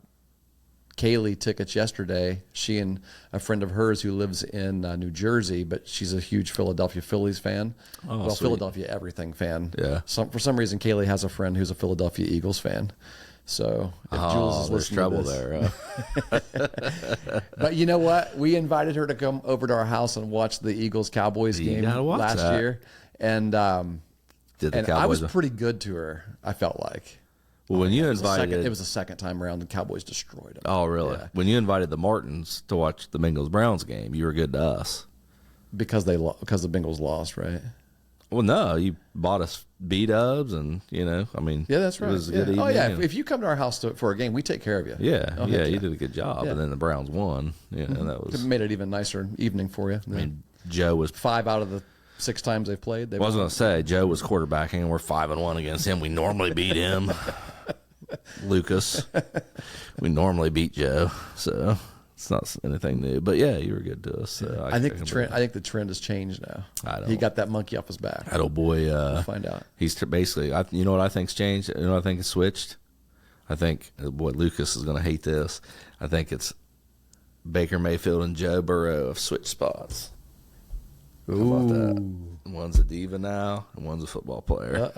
Kaylee tickets yesterday. She and a friend of hers who lives in New Jersey, but she's a huge Philadelphia Phillies fan. Oh, well, sweet. Philadelphia everything fan. Yeah. For some reason, Kaylee has a friend who's a Philadelphia Eagles fan. So if Jules is listening trouble to there. But you know what? We invited her to come over to our house and watch the Eagles Cowboys game last year, and I was pretty good to her. I felt like. Well, when you invited, it was the second time around, the Cowboys destroyed them. Oh, really? Yeah. When you invited the Martins to watch the Bengals Browns game, you were good to us because the Bengals lost, right? Well, no, you bought us B-dubs, and I mean, yeah, that's right. It was a good evening. Oh yeah, if you come to our house for a game, we take care of you. Yeah, you did a good job, and then the Browns won. That was made it even nicer evening for you. I mean, Joe was 5 out of the 6 times they've played. I was going to say Joe was quarterbacking, and we're 5-1 against him. We normally beat him. Lucas, we normally beat Joe, so it's not anything new. But yeah, you were good to us. So I think the trend has changed now. He got that monkey off his back. That old boy. We'll find out. He's basically. You know what I think's changed? You know what I think has switched? I think boy Lucas is going to hate this. I think it's Baker Mayfield and Joe Burrow have switched spots. How about that? One's a diva now, and one's a football player.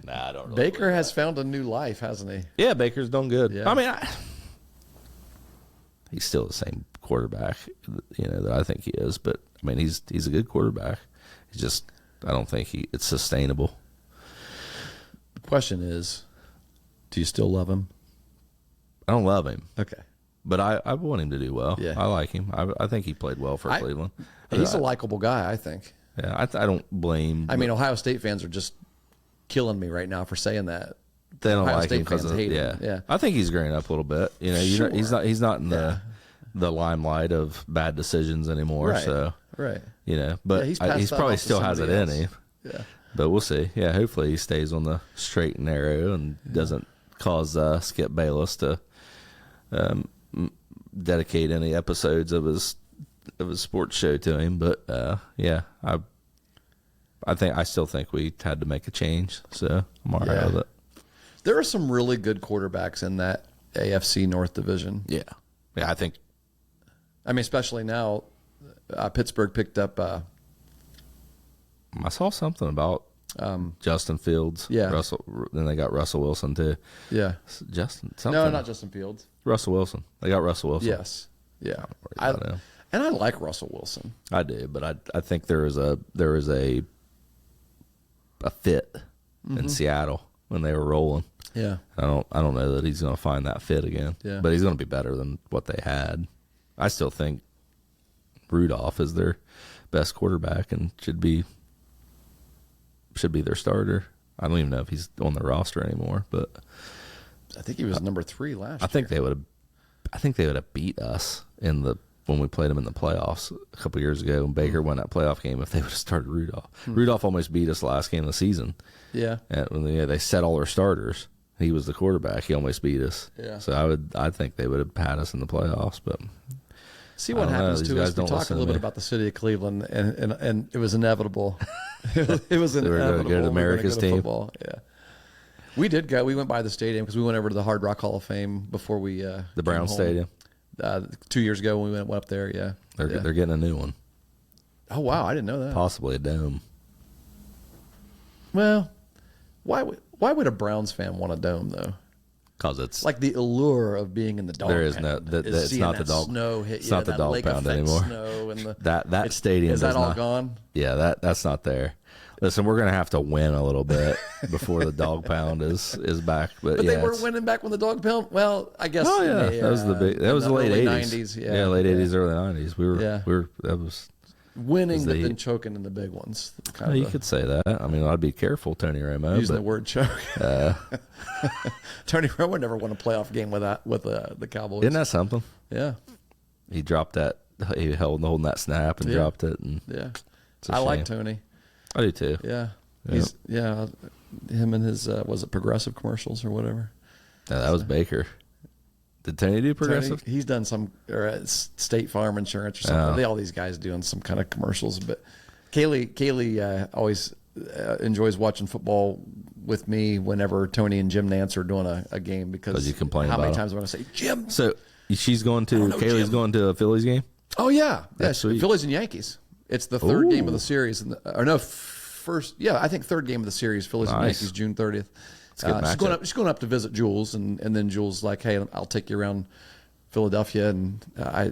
Nah, I don't. Really Baker has found a new life, hasn't he? Yeah, Baker's done good. Yeah. I mean, he's still the same quarterback, that I think he is. But I mean, he's a good quarterback. He's just, I don't think it's sustainable. The question is, do you still love him? I don't love him. Okay. But I want him to do well. Yeah. I like him. I think he played well for Cleveland. He's a likable guy, I think. Yeah, I don't blame. I mean, Ohio State fans are just killing me right now for saying that. They don't Ohio like State him because fans hate him. Yeah. I think he's growing up a little bit. Sure. He's not in the limelight of bad decisions anymore. Right. So right. But he's probably still has it in him. Yeah. But we'll see. Yeah, hopefully he stays on the straight and narrow and doesn't cause Skip Bayless to dedicate any episodes of his sports show to him. But I still think we had to make a change. So I'm all right with it. There are some really good quarterbacks in that AFC North division. Yeah, I think. I mean, especially now, Pittsburgh picked up. I saw something about Justin Fields. Yeah. Then they got Russell Wilson too. Yeah. Something. No, not Justin Fields. Russell Wilson. They got Russell Wilson. Yes. Yeah. And I like Russell Wilson. I do, but I think there is a fit in Seattle. when they were rolling. Yeah. I don't know that he's going to find that fit again. Yeah. But he's going to be better than what they had. I still think Rudolph is their best quarterback and should be their starter. I don't even know if he's on the roster anymore, but I think he was number 3 last year. I think they would have beat us when we played them in the playoffs a couple years ago when Baker won that playoff game if they would have started Rudolph. Rudolph almost beat us last game of the season. Yeah. And when they set all their starters. He was the quarterback. He almost beat us. Yeah. So I think they would have had us in the playoffs, but see what happens to us. We talk a little bit about the city of Cleveland, and it was inevitable. It was inevitable. We're going to go to America's team. Football. Yeah. We did go. We went by the stadium because we went over to the Hard Rock Hall of Fame before we the Brown Stadium. 2 years ago when we went up there. Yeah. They're getting a new one. Oh wow, I didn't know that. Possibly a dome. Well, why would a Browns fan want a dome though? Because it's like the allure of being in the dog. There is pound no. It's not the dog. Snow hit it's not the dog pound anymore. Snow and that stadium is that all gone? Yeah, that's not there. Listen, we're gonna have to win a little bit before the dog pound is back. But they weren't winning back when the dog pound. Well, I guess. Oh yeah, that was the late '80s. Yeah, late '80s, early '90s. We were that was winning, but then choking in the big ones. You could say that. I mean, I'd be careful, Tony Romo. Using the word choke. Tony Romo never won a playoff game with the Cowboys. Isn't that something? Yeah. He dropped that. He holding that snap and dropped it. And yeah. I like Tony. I do too. Yeah. He's him and his was it Progressive commercials or whatever. No, that was Baker. Did Tony do Progressive? He's done some State Farm Insurance or something. All these guys doing some kind of commercials. But Kaylee always enjoys watching football with me whenever Tony and Jim Nance are doing a game because you complain how about many him. times am I going to say Jim? So she's going to Kaylee's going to a Phillies game. Oh yeah, that's sweet. Phillies and Yankees. It's the third game of the series, first. Yeah, I think third game of the series. Phillies and Yankees, June 30th. She's going up to visit Jules, and then Jules like, hey, I'll take you around Philadelphia, and I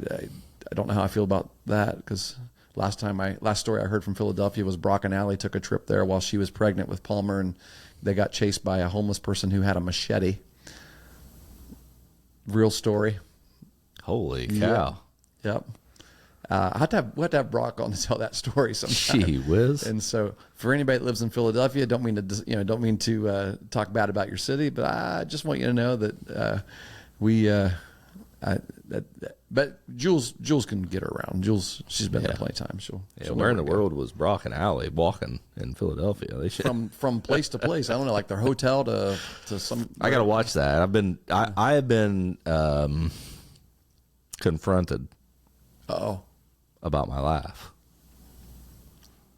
don't know how I feel about that because last story I heard from Philadelphia was Brock and Allie took a trip there while she was pregnant with Palmer, and they got chased by a homeless person who had a machete. Real story. Holy cow! Yep. I have to have Brock on to tell that story sometime. Gee whiz! And so, for anybody that lives in Philadelphia, don't mean to talk bad about your city, but I just want you to know that but Jules can get her around. Jules, she's been there plenty of times. She'll where in the world was Brock and Allie walking in Philadelphia? They should from place to place. I don't know, like their hotel to some. I got to watch that. I have been confronted. About my laugh.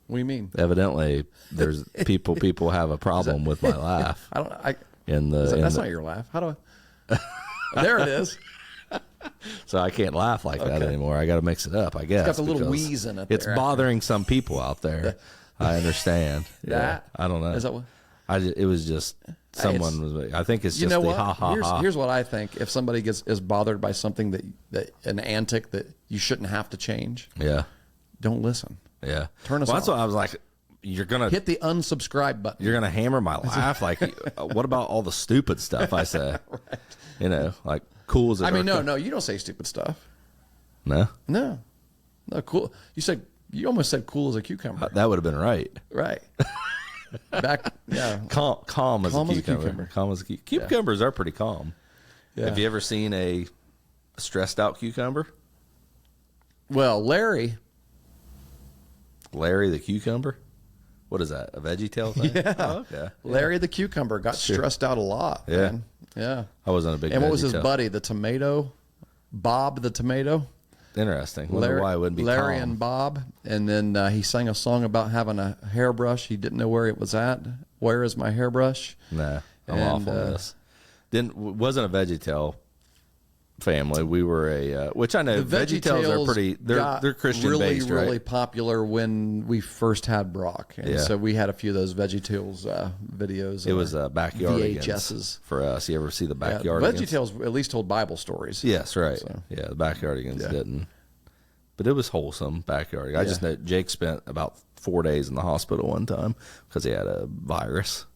What do you mean? Evidently, there's people have a problem with my laugh. That's not your laugh. How do I? There it is. So I can't laugh like that anymore. I got to mix it up, I guess. It's got the little wheeze in it. It's bothering some people out there. I understand. Yeah, I don't know. Is that what? It was just someone was. I think it's just the ha ha ha. Here's what I think. If somebody is bothered by something that an antic that you shouldn't have to change, don't listen. Yeah, turn us off. That's what I was like. You're gonna hit the unsubscribe button. You're gonna hammer my laugh. Like, what about all the stupid stuff I say? Right. Like cool as. No, you don't say stupid stuff. No, cool. You almost said cool as a cucumber. That would have been right. Right. Calm as a cucumber. Calm as a cucumber. Cucumbers are pretty calm. Yeah. Have you ever seen a stressed out cucumber? Well, Larry the cucumber. What is that? A Veggie Tale thing? Yeah. Oh, okay. Larry the cucumber got stressed out a lot. Yeah. Man. Yeah. I wasn't a big. And what was his buddy? The tomato, Bob the tomato. Interesting. Wonder why it wouldn't be Larry calm. and Bob, and then he sang a song about having a hairbrush. He didn't know where it was at. Where is my hairbrush? Nah, I'm off on this. Wasn't a Veggie Tale family. We were which I know Veggie Tales are pretty. They're Christian based, right? Really popular when we first had Brock, and so we had a few of those Veggie Tales videos. It was backyardigans VHSs for us. You ever see the backyardigans? Veggie Tales at least told Bible stories. Yes, right. So. Yeah, the backyardigans didn't, but it was wholesome backyard. I just know Jake spent about 4 days in the hospital one time because he had a virus.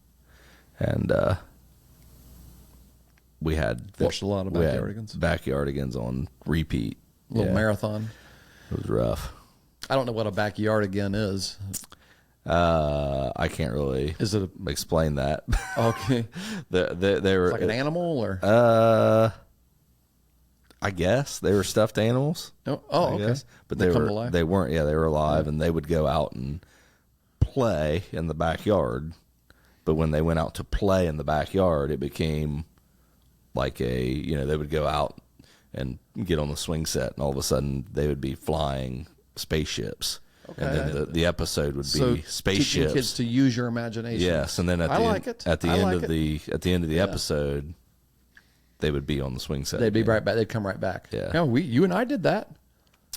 and we had Watched a lot of Backyardigans. Backyardigans on repeat. Little marathon. It was rough. I don't know what a backyardigan is. I can't really Is it explain that. okay? They were It's like an animal, or I guess they were stuffed animals. I okay. Guess. But They they come were to life? they weren't. Yeah, they were alive, and they would go out and play in the backyard. But when they went out to play in the backyard, it became like they would go out and get on the swing set, and all of a sudden they would be flying spaceships. Okay. And then the episode would So be spaceships. teaching kids to use your imagination. Yes, and then at the end of the episode, they would be on the swing set. They'd be right back. They'd come right back. Yeah. No, you and I did that.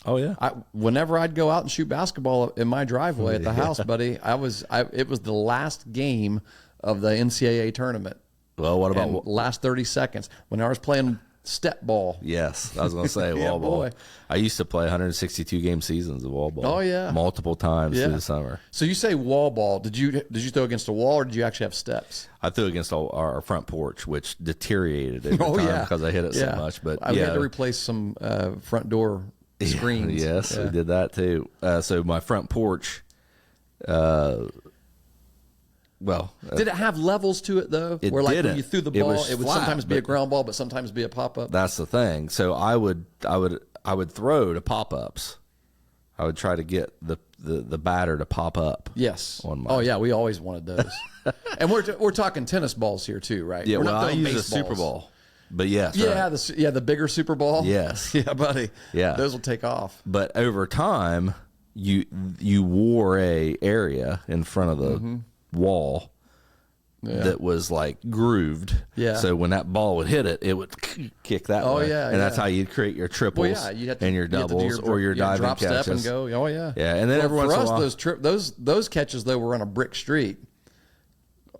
Oh yeah. Whenever I'd go out and shoot basketball in my driveway at the house, buddy, it was the last game of the NCAA tournament. Well, what about And last 30 seconds when I was playing step ball? Yes, I was going to say Yeah, wall ball. boy. I used to play 162 game seasons of wall ball. Oh, yeah. multiple times Yeah. through the summer. So you say wall ball? Did you throw against a wall, or did you actually have steps? I threw against our front porch, which deteriorated over time because I hit it so much. But I had to replace some front door screens. Yes, Yeah. we did that too. So my front porch. Did it have levels to it though? It Where like didn't. when you threw the It ball, was it would flat, sometimes be a but- ground ball, but sometimes be a pop up. That's the thing. So I would throw to pop ups. I would try to get the batter to pop up. Yes. On my- Oh yeah, we always wanted those. And we're talking tennis balls here too, right? Yeah, We're well, not I throwing use a baseballs. Super Bowl. But yes, Yeah, right. the bigger Super Bowl. Yes. Yeah, buddy. Yeah. Those will take off. But over time, you wore a area in front of the wall Yeah. that was like grooved. Yeah. So when that ball would hit it, it would kick that Oh, way. yeah, And that's yeah. how you'd create your triples Well, yeah, you had to, and your you had to do doubles or your diving drop catches. step and go. Oh yeah. Yeah, and then every once for in a us, while- those catches though were on a brick street.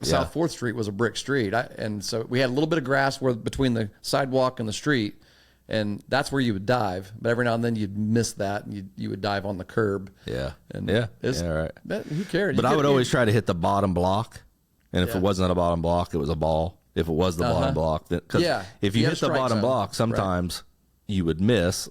South 4th Street was a brick street, and so we had a little bit of grass between the sidewalk and the street, and that's where you would dive. But every now and then you'd miss that, and you would dive on the curb. Yeah. And Yeah. it's- Yeah, right. But who cared? But I would always try to hit the bottom block. And if Yeah. it wasn't a bottom block, it was a ball. If it was the bottom block, because Yeah. if You you had hit a the strike bottom zone. block, sometimes you would miss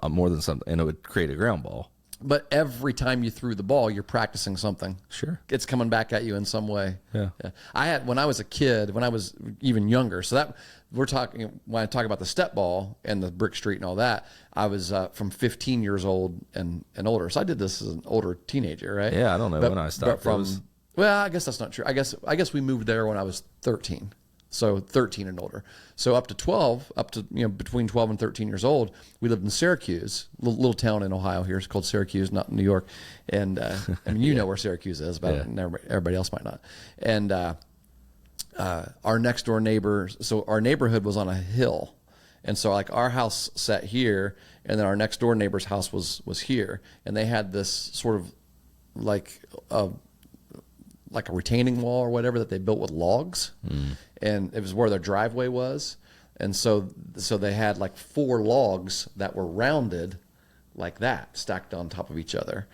more than something, and it would create a ground ball. But every time you threw the ball, you're practicing something. Sure. It's coming back at you in some way. Yeah. I had, when I was a kid, when I was even younger, so that we're talking, when I talk about the step ball and the brick street and all that, I was from 15 years old and older. So I did this as an older teenager, right? Yeah, I don't know when I stopped. Well, I guess that's not true. I guess we moved there when I was 13. So 13 and older. So up to between 12 and 13 years old, we lived in Syracuse, little town in Ohio here. It's called Syracuse, not New York. And I mean, you know where Syracuse is, but everybody else might not. And our next door neighbors, so our neighborhood was on a hill. And so like our house sat here, and then our next door neighbor's house was here. And they had this sort of like a retaining wall or whatever that they built with logs, and it was where their driveway was, and so they had like 4 logs that were rounded like that, stacked on top of each other,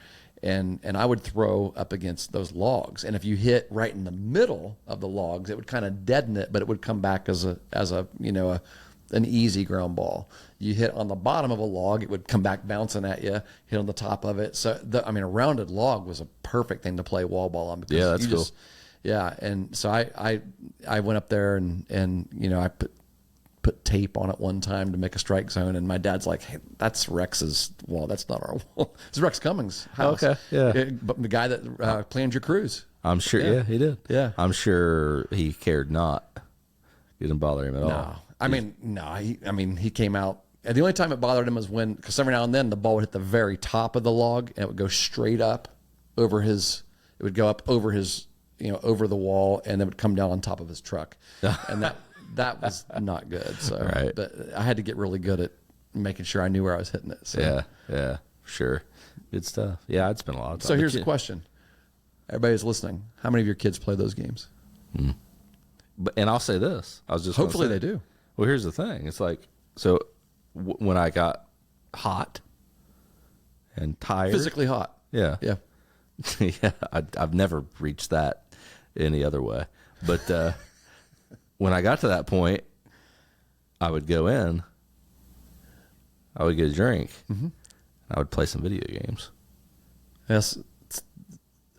and I would throw up against those logs, and if you hit right in the middle of the logs, it would kind of deaden it, but it would come back as an easy ground ball. You hit on the bottom of a log, it would come back bouncing at you. Hit on the top of it. So a rounded log was a perfect thing to play wall ball on. Because Yeah, that's cool. And so I went up there and I put tape on it one time to make a strike zone, and my dad's like, "Hey, that's Rex's wall. That's not our wall. It's Rex Cummings' house." Okay, yeah. But the guy that planned your cruise. I'm sure. Yeah, he did. Yeah. I'm sure he cared not. It didn't bother him at all. He came out. And the only time it bothered him was because every now and then the ball would hit the very top of the log, and it would go straight up over his, over the wall, and then it would come down on top of his truck. And that was not good. So, Right. But I had to get really good at making sure I knew where I was hitting it. So. Yeah, sure. Good stuff. Yeah, I'd spend a lot of time. So here's the question. Everybody's listening. How many of your kids play those games? And I'll say this. I was just Hopefully gonna they say- do. Well, here's the thing. It's like, so when I got hot and tired. Physically hot. Yeah. Yeah. Yeah. I've never reached that any other way. But when I got to that point, I would go in, I would get a drink, I would play some video games. Yes.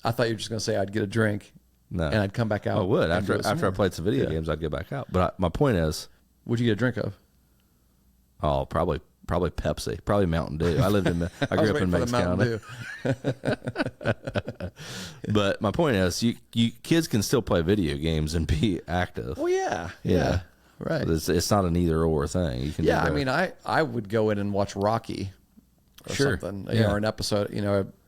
I thought you were just going to say I'd get a drink No. and I'd come back out. I would. and do it some After I more. played some video games, I'd get back out. But my point is, What'd you get a drink of? oh, probably Pepsi, probably Mountain Dew. I grew up in Meigs County. But my point is, you kids can still play video games and be active. Well, yeah. Right. It's not an either or thing. You can Yeah, do I both. mean, I would go in and watch Rocky or Sure. something, or an episode,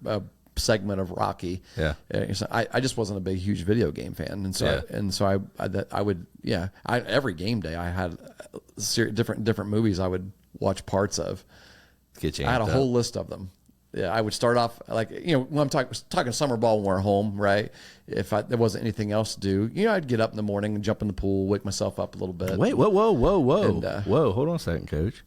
a segment of Rocky. Yeah. So I just wasn't a big, huge video game fan, and so I would, every game day I had different movies I would watch parts of. Get you I had a amped whole up. list of them. Yeah, I would start off like, when I'm talking summer ball when we're home, right? If there wasn't anything else to do, I'd get up in the morning and jump in the pool, wake myself up a little bit. Wait, whoa. And, Whoa, hold on a second, Coach.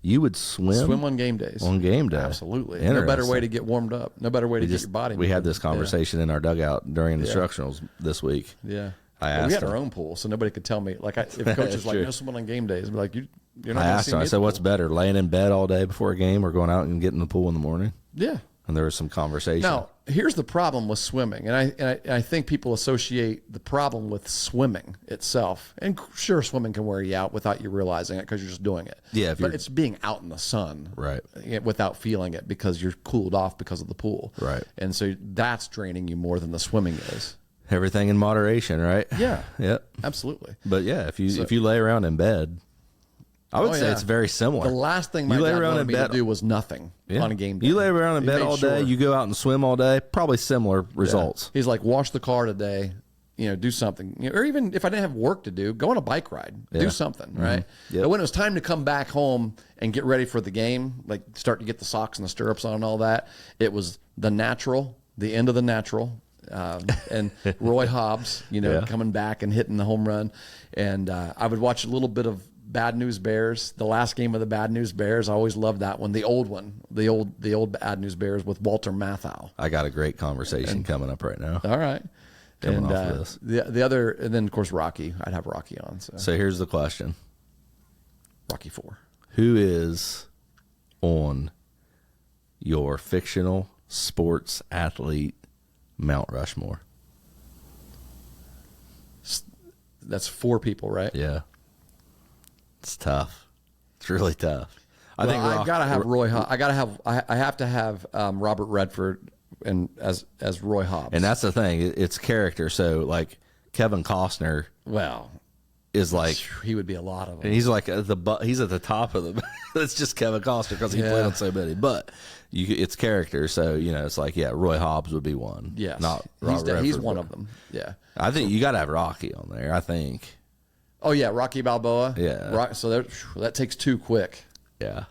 You would swim on game days. on game day. Absolutely. No better way to get warmed up. No better way to get your body We had moving. this conversation in our dugout during instructionals this week. Yeah. I But asked we had him. our own pool, so nobody could tell me. Like, if coach is like, True. no swimming on game days, I'd be like, you're not I going to asked see him, me I at said, the what's pool. better, laying in bed all day before a game or going out and getting in the pool in the morning? Yeah. And there was some conversation. Now, here's the problem with swimming, and I think people associate the problem with swimming itself. And sure, swimming can wear you out without you realizing it because you're just doing it. Yeah, but it's being out in the sun, Right. Without feeling it because you're cooled off because of the pool, Right. And so that's draining you more than the swimming is. Everything in moderation, right? Yeah, Yep. absolutely. But yeah, if you lay around in bed, I would say yeah. it's very similar. The last thing my You lay dad around wanted in me to bed- do was nothing on a game day. You lay around in He bed made all day, sure. you go out and swim all day, probably similar results. He's like, wash the car today, do something. Or even if I didn't have work to do, go on a bike ride, do something, right? Yep. But when it was time to come back home and get ready for the game, like start to get the socks and the stirrups on and all that, it was the natural, the end of the natural. And Roy Hobbs, coming back and hitting the home run. And I would watch a little bit of Bad News Bears, the last game of the Bad News Bears. I always loved that one, the old Bad News Bears with Walter Matthau. I got a great conversation coming up right now. All right. Coming And off of this. the other, and then of course Rocky. I'd have Rocky on. So here's the question. Rocky 4. Who is on your fictional sports athlete Mount Rushmore? That's 4 people, right? Yeah. It's tough. It's really tough. I Well, think I gotta have Roy. I have to have Robert Redford and as Roy Hobbs. and that's the thing. It's character. So like Kevin Costner well, is like, he would be a lot of them. and he's like he's at the top of the. It's just Kevin Costner because he played on so many. But it's character. So it's like Roy Hobbs would be one. Yes, not he's Robert he's Redford, one but of them. Yeah. I think you got to have Rocky on there. I think. Oh yeah, Rocky Balboa. Yeah. So that takes 2 quick. Yeah.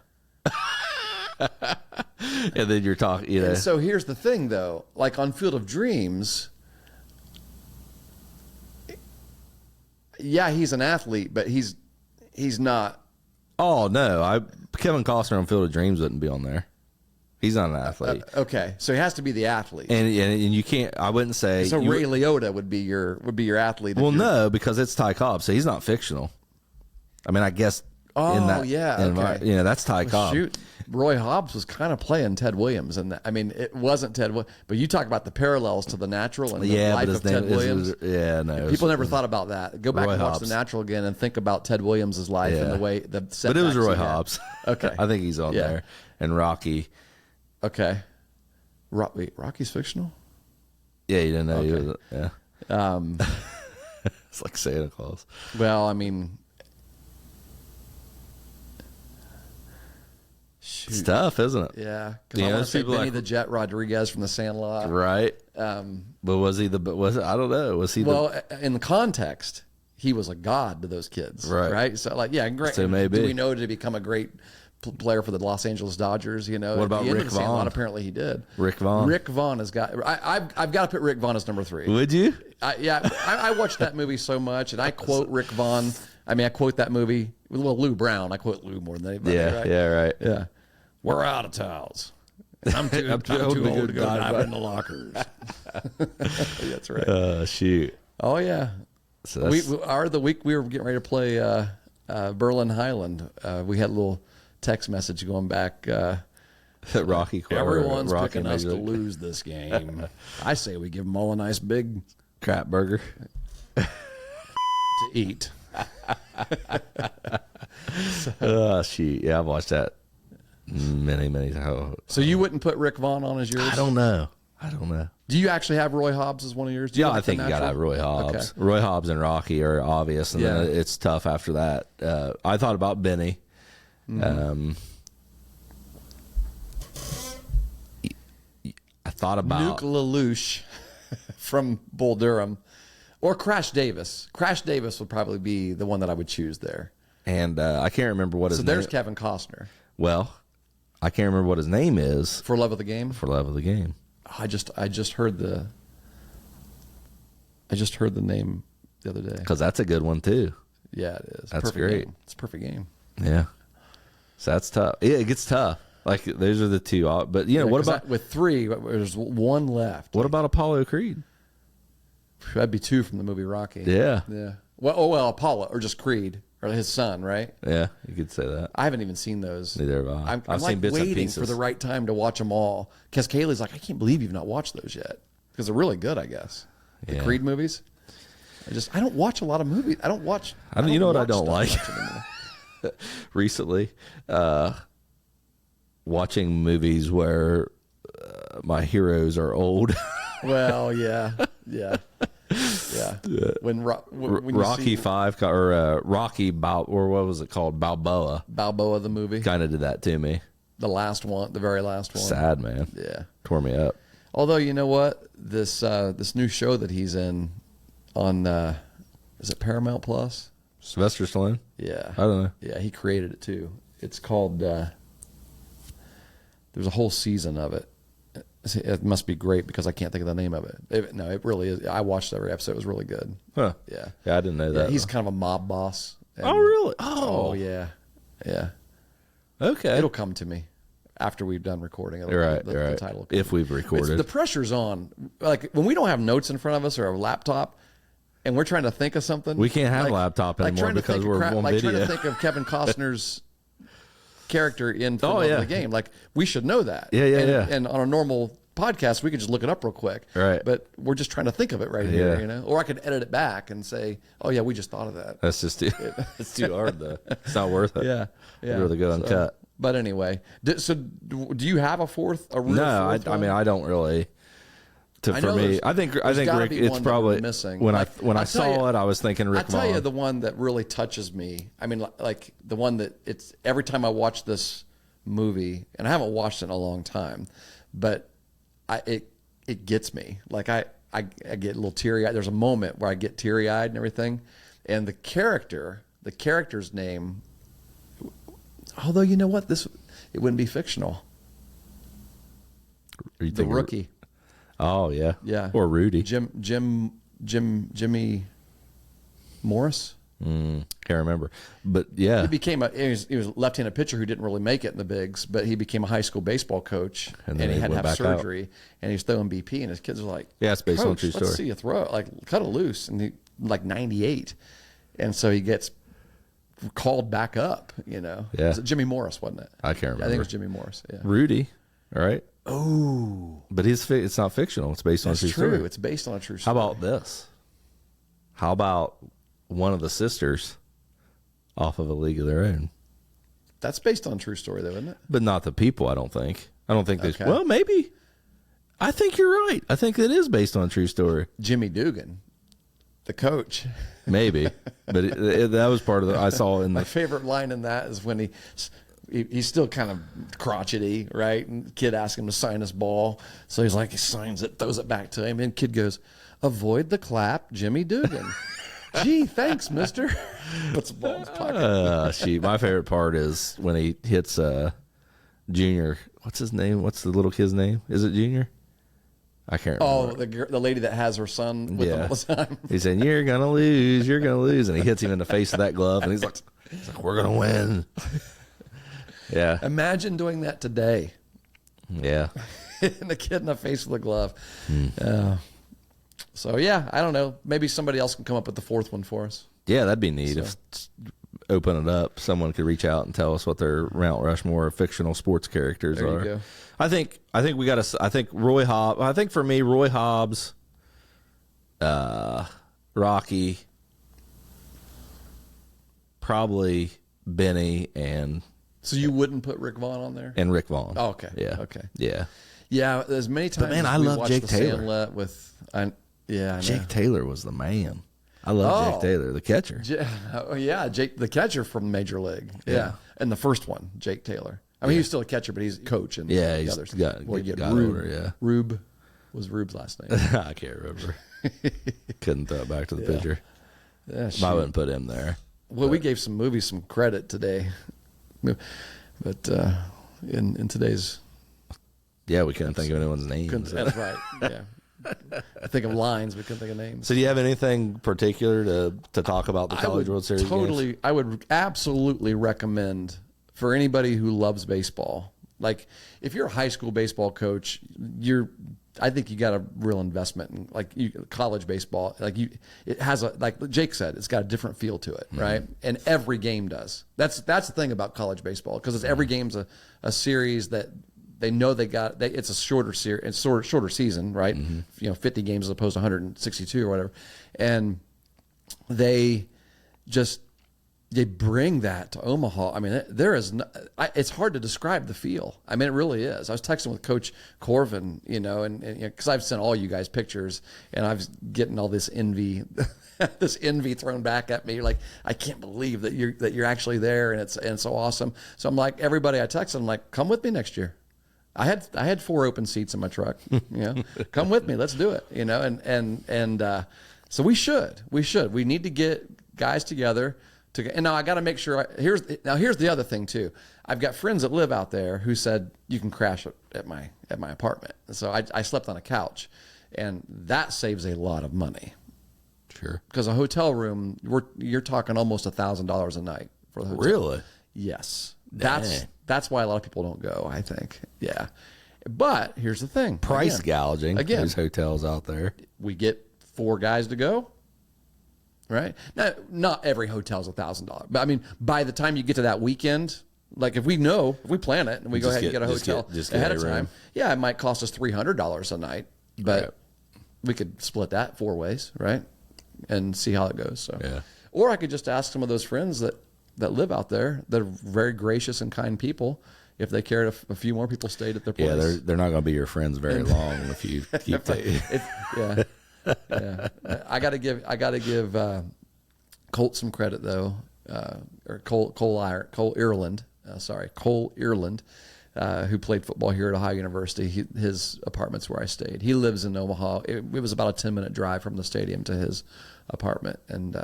And then you're talking, And so here's the thing, though. Like on Field of Dreams, yeah, he's an athlete, but he's not. Oh no, Kevin Costner on Field of Dreams wouldn't be on there. He's not an athlete, Okay, so he has to be the athlete. and you can't. I wouldn't say. So you Ray Liotta would be your athlete. well, no, because it's Ty Cobb, so he's not fictional. I mean, I guess. Oh, in that, yeah, okay. That's Ty Cobb. Shoot, Roy Hobbs was kind of playing Ted Williams, and I mean, it wasn't Ted. But you talk about the parallels to The Natural and the Yeah, life but of his Ted name Williams. no. People never thought about that. Go back Roy and watch Hobbs. The Natural again and think about Ted Williams' life and Yeah. the way the. But it was setbacks Roy he had. Hobbs. Okay, I think he's on Yeah. there, and Rocky. Okay. Wait, Rocky's fictional? Yeah, you didn't know. He was, yeah, Um, it's like Santa Claus. well, I mean, shoot. It's tough, isn't it? Yeah, because Yeah, I want those to say people Benny like- the Jet Rodriguez from The Sandlot. Right. Um, But was he I don't know. Was he well, in the context, he was a god to those kids, Right. Right. So, like, yeah, great. So maybe. Do we know to become a great player for the Los Angeles Dodgers? What about Rick Vaughn? Apparently, he did. Rick Vaughn? Rick Vaughn has got. I've got to put Rick Vaughn as number 3. Would you? I watched that movie so much, and I quote Rick Vaughn. I mean, I quote that movie. Well, Lou Brown. I quote Lou more than anybody. Yeah, right? yeah, right. Yeah. We're out of towels. I'm too old to go dive in the lockers. That's right. Shoot. Oh yeah. So that's, the week we were getting ready to play Berlin Highland, we had a little text message going back. Rocky Corner. Everyone's picking us to lose this game. I say we give them all a nice big crap burger to eat. Shoot. Yeah, I've watched that many times. So you wouldn't put Rick Vaughn on as yours? I don't know. Do you actually have Roy Hobbs as one of yours? Yeah, I think you got to have Roy Hobbs. Okay. Roy Hobbs and Rocky are obvious, and then it's tough after that. I thought about Benny. I thought about Nuke LaLoosh from Bull Durham, or Crash Davis. Crash Davis would probably be the one that I would choose there. and I can't remember what his So name. there's Kevin Costner Well, I can't remember what his name is for Love of the Game. for Love of the Game. I just heard the name the other day. Because that's a good one too. Yeah, it is. That's Perfect great. Game. It's a perfect game. Yeah. So that's tough. Yeah, it gets tough. Like those are the two. But you know, what about with three? There's one left. what about Apollo Creed? That'd be two from the movie Rocky. Yeah. Yeah. Well, Apollo or just Creed or his son, right? Yeah, you could say that. I haven't even seen those. Neither have I. I'm I've like seen bits and waiting pieces. for the right time to watch them all. Because Kaylee's like, I can't believe you've not watched those yet because they're really good. I guess the Yeah. Creed movies. I don't watch a lot of movies. I don't watch. You know what I watch don't like? stuff much anymore. Recently, watching movies where my heroes are old. Well, yeah. When you Rocky see 5 or Rocky or what was it called? Balboa. Balboa the movie, Kind of did that to me. the last one, the very last one. Sad, man. Yeah. Tore me up. Although you know what, this new show that he's in on is it Paramount Plus? Sylvester Stallone? Yeah, I don't know. Yeah, he created it too. It's called. There's a whole season of it. It must be great because I can't think of the name of it. It really is. I watched every episode. It was really good. Huh. Yeah. Yeah, I didn't know Yeah, that. he's kind of a mob boss. And- Oh, really? Oh, yeah. Okay. It'll come to me after we've done recording. You're right. The You're right. title will come. If we've recorded. The pressure's on. Like when we don't have notes in front of us or a laptop, and we're trying to think of something. We can't have a laptop anymore trying to because think of we're on like video. trying to think of Kevin Costner's character in From Love of the Game. Like we should know that. Yeah. And on a normal podcast, we could just look it up real quick. Right. But we're just trying to think of it right here, you know. Or I could edit it back and say, "Oh yeah, we just thought of that." That's just too, it's too hard, though. It's not worth it. Yeah. I'd rather go uncut. But anyway, do you have a fourth? A real No, fourth I one? mean, I don't really. I For know me, there's- I think there's gotta Rick. be It's one that probably we're missing. when Like, I I'll tell saw you- it, I was thinking Rick I'll tell you Vaughn. the one that really touches me. I mean, like the one that it's every time I watch this movie, and I haven't watched it in a long time, but it gets me. Like I get a little teary eyed. There's a moment where I get teary eyed and everything, and the character's name. Although you know what, it wouldn't be fictional. Are you The thinking- Rookie. Oh yeah, Yeah. Or Rudy. Jimmy Morris. Can't remember, but yeah, He was a left-handed pitcher who didn't really make it in the bigs, but he became a high school baseball coach, And and, then he he had to went have back out. surgery, and he was throwing BP, and his kids were like, Yeah, it's based on a "Coach, true let's story." see you throw it, like cut it loose," and he like 98, and so he gets called back up. You know, Yeah. Was it Jimmy Morris, wasn't it? I can't I think it remember. was Jimmy Morris. Yeah, Rudy. All right, oh, but it's not fictional. It's based on a that's true true. story. It's based on a true How story. about this? How about one of the sisters off of A League of Their Own? That's based on a true story, though, isn't it? But not the people, I don't think. I don't think there's... Okay. Well, maybe. I think you're right. I think it is based on a true story. Jimmy Dugan, the coach. Maybe. But that was part of the... I saw in My the... favorite line in that is when he's still kind of crotchety, right? And the kid asks him to sign his ball. So he's like, he signs it, throws it back to him. And kid goes, "Avoid the clap, Jimmy Dugan." "Gee, thanks, mister." Puts the ball in his pocket. Shoot, my favorite part is when he hits Junior. What's his name? What's the little kid's name? Is it Junior? I can't remember. Oh, the lady that has her son with him all the time. He's saying, "You're going to lose. You're going to lose." And he hits him in the face with that glove. And he's like, "We're going to win." Yeah. Imagine doing that today. Yeah. Hitting the kid in the face with a glove. So yeah, I don't know. Maybe somebody else can come up with the fourth one for us. Yeah, that'd be neat if open it up. Someone could reach out and tell us what their Mount Rushmore fictional sports characters There are. you go. I think we got to. I think Roy Hobbs. I think for me, Roy Hobbs, Rocky, probably Benny and. So you wouldn't put Rick Vaughn on there? And Rick Vaughn. Oh, okay. Yeah. Okay. Yeah. Yeah. As many times. man, as I we love watched Jake the Taylor. Sandlot with. I know. Jake Taylor was the man. I love Jake Taylor, the catcher. Oh yeah, Jake, the catcher from Major League. Yeah, and the first one, Jake Taylor. I mean, he was still a catcher, but he's a coach. And Yeah, the he's others. got Rube. older, yeah. Rube was Rube's last name. I can't remember. Couldn't throw it back to the pitcher. Yeah, I wouldn't put him there. Well, we gave some movies some credit today, but in today's Yeah, we couldn't think of anyone's names. that's right. Yeah, I think of lines, we couldn't think of names. So do you have anything particular to talk about the College World Series games? I would absolutely recommend for anybody who loves baseball. Like if you're a high school baseball coach, I think you got a real investment in college baseball. It has like Jake said, it's got a different feel to it, right? And every game does. That's the thing about college baseball because every game's a series that they know it's a shorter series, it's shorter season, right? 50 games as opposed to 162 or whatever, and they bring that to Omaha. I mean, it's hard to describe the feel. I mean, it really is. I was texting with Coach Corvin, and because I've sent all you guys pictures, and I was getting all this envy, this envy thrown back at me. Like, I can't believe that you're actually there, and it's so awesome. So I'm like, everybody I texted, I'm like, come with me next year. I had 4 open seats in my truck. Come with me, let's do it. So we should. We need to get guys together. And now I got to make sure. Here's the other thing too. I've got friends that live out there who said you can crash at my apartment. So I slept on a couch, and that saves a lot of money. Sure. Because a hotel room, you're talking almost $1,000 a night for the hotel. Really? Yes. Dang. That's why a lot of people don't go, I think. Yeah. But here's the thing. Price gouging. Again. There's hotels out there. We get 4 guys to go. Right? Now, not every hotel's $1,000. But I mean, by the time you get to that weekend, like if we plan it and we go ahead and get a hotel ahead of time, it might cost us $300 a night. But we could split that 4 ways, right? And see how it goes. So Or I could just ask some of those friends that live out there that are very gracious and kind people if they cared if a few more people stayed at their place. Yeah, they're not going to be your friends very long if you keep taking. Yeah. I got to give Colt some credit though, or Cole Ireland, who played football here at Ohio University. His apartment's where I stayed. He lives in Omaha. It was about a 10-minute drive from the stadium to his apartment, and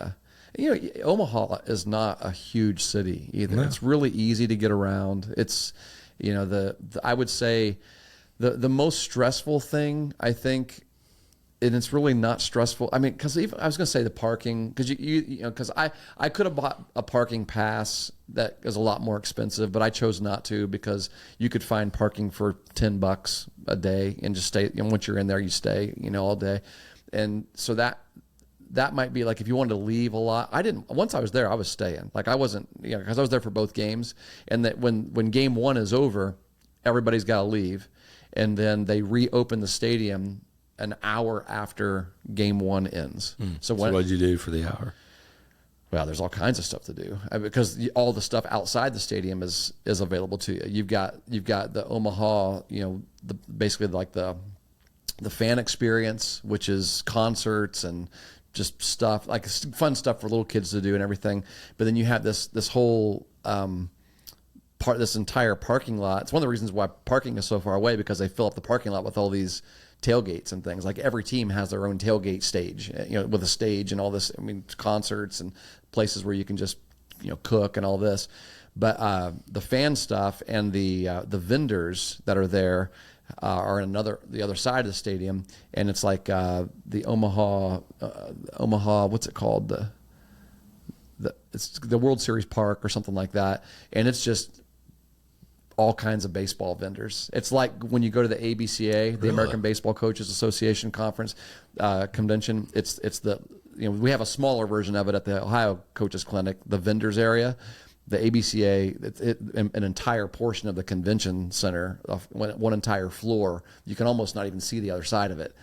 Omaha is not a huge city either. No. It's really easy to get around. It's I would say the most stressful thing, I think. And it's really not stressful. I mean, because I was going to say the parking, because because I could have bought a parking pass that is a lot more expensive, but I chose not to because you could find parking for $10 a day and just stay. Once you're in there, you stay, all day, and so that might be like if you wanted to leave a lot. Once I was there, I was staying. Like I wasn't, because I was there for both games, and that when game 1 is over, everybody's got to leave, and then they reopen the stadium an hour after game 1 ends. So what did you do for the hour? Well, there's all kinds of stuff to do because all the stuff outside the stadium is available to you. You've got the Omaha, basically like the fan experience, which is concerts and just stuff like fun stuff for little kids to do and everything. But then you have this whole this entire parking lot. It's one of the reasons why parking is so far away, because they fill up the parking lot with all these tailgates and things. Like every team has their own tailgate stage, with a stage and all this. I mean, concerts and places where you can just, cook and all this. But the fan stuff and the vendors that are there are the other side of the stadium, and it's like the Omaha, what's it called? It's the World Series Park or something like that, and it's just all kinds of baseball vendors. It's like when you go to the ABCA, the American Baseball Coaches Association conference convention. It's the we have a smaller version of it at the Ohio Coaches Clinic, the vendors area. The ABCA, an entire portion of the convention center, one entire floor, you can almost not even see the other side of it,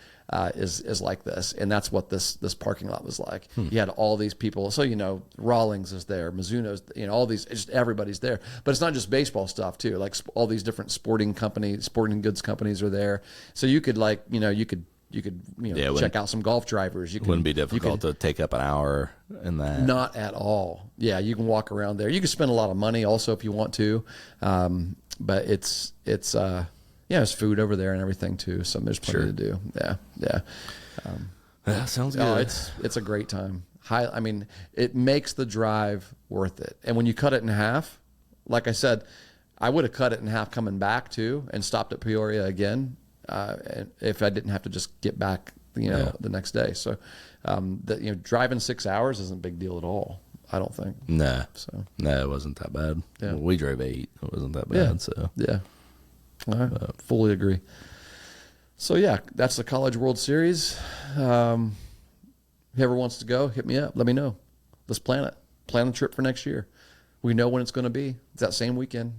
is like this. And that's what this parking lot was like. You had all these people. So, Rawlings is there, Mizuno's, all these, just everybody's there. But it's not just baseball stuff too. Like all these different sporting goods companies are there. So you could check out some golf drivers. Wouldn't be difficult to take up an hour in that. Not at all. Yeah, you can walk around there. You can spend a lot of money also if you want to, but it's there's food over there and everything too. So there's plenty to do. Yeah. That sounds good. Oh, it's a great time. It makes the drive worth it. And when you cut it in half, like I said, I would have cut it in half coming back too and stopped at Peoria again. If I didn't have to just get back, the next day. So, driving 6 hours isn't a big deal at all. I don't think. No, it wasn't that bad. Yeah. Well, we drove 8. It wasn't that bad. So yeah, I fully agree. So yeah, that's the College World Series. Whoever wants to go, hit me up. Let me know. Let's plan it. Plan the trip for next year. We know when it's going to be. It's that same weekend.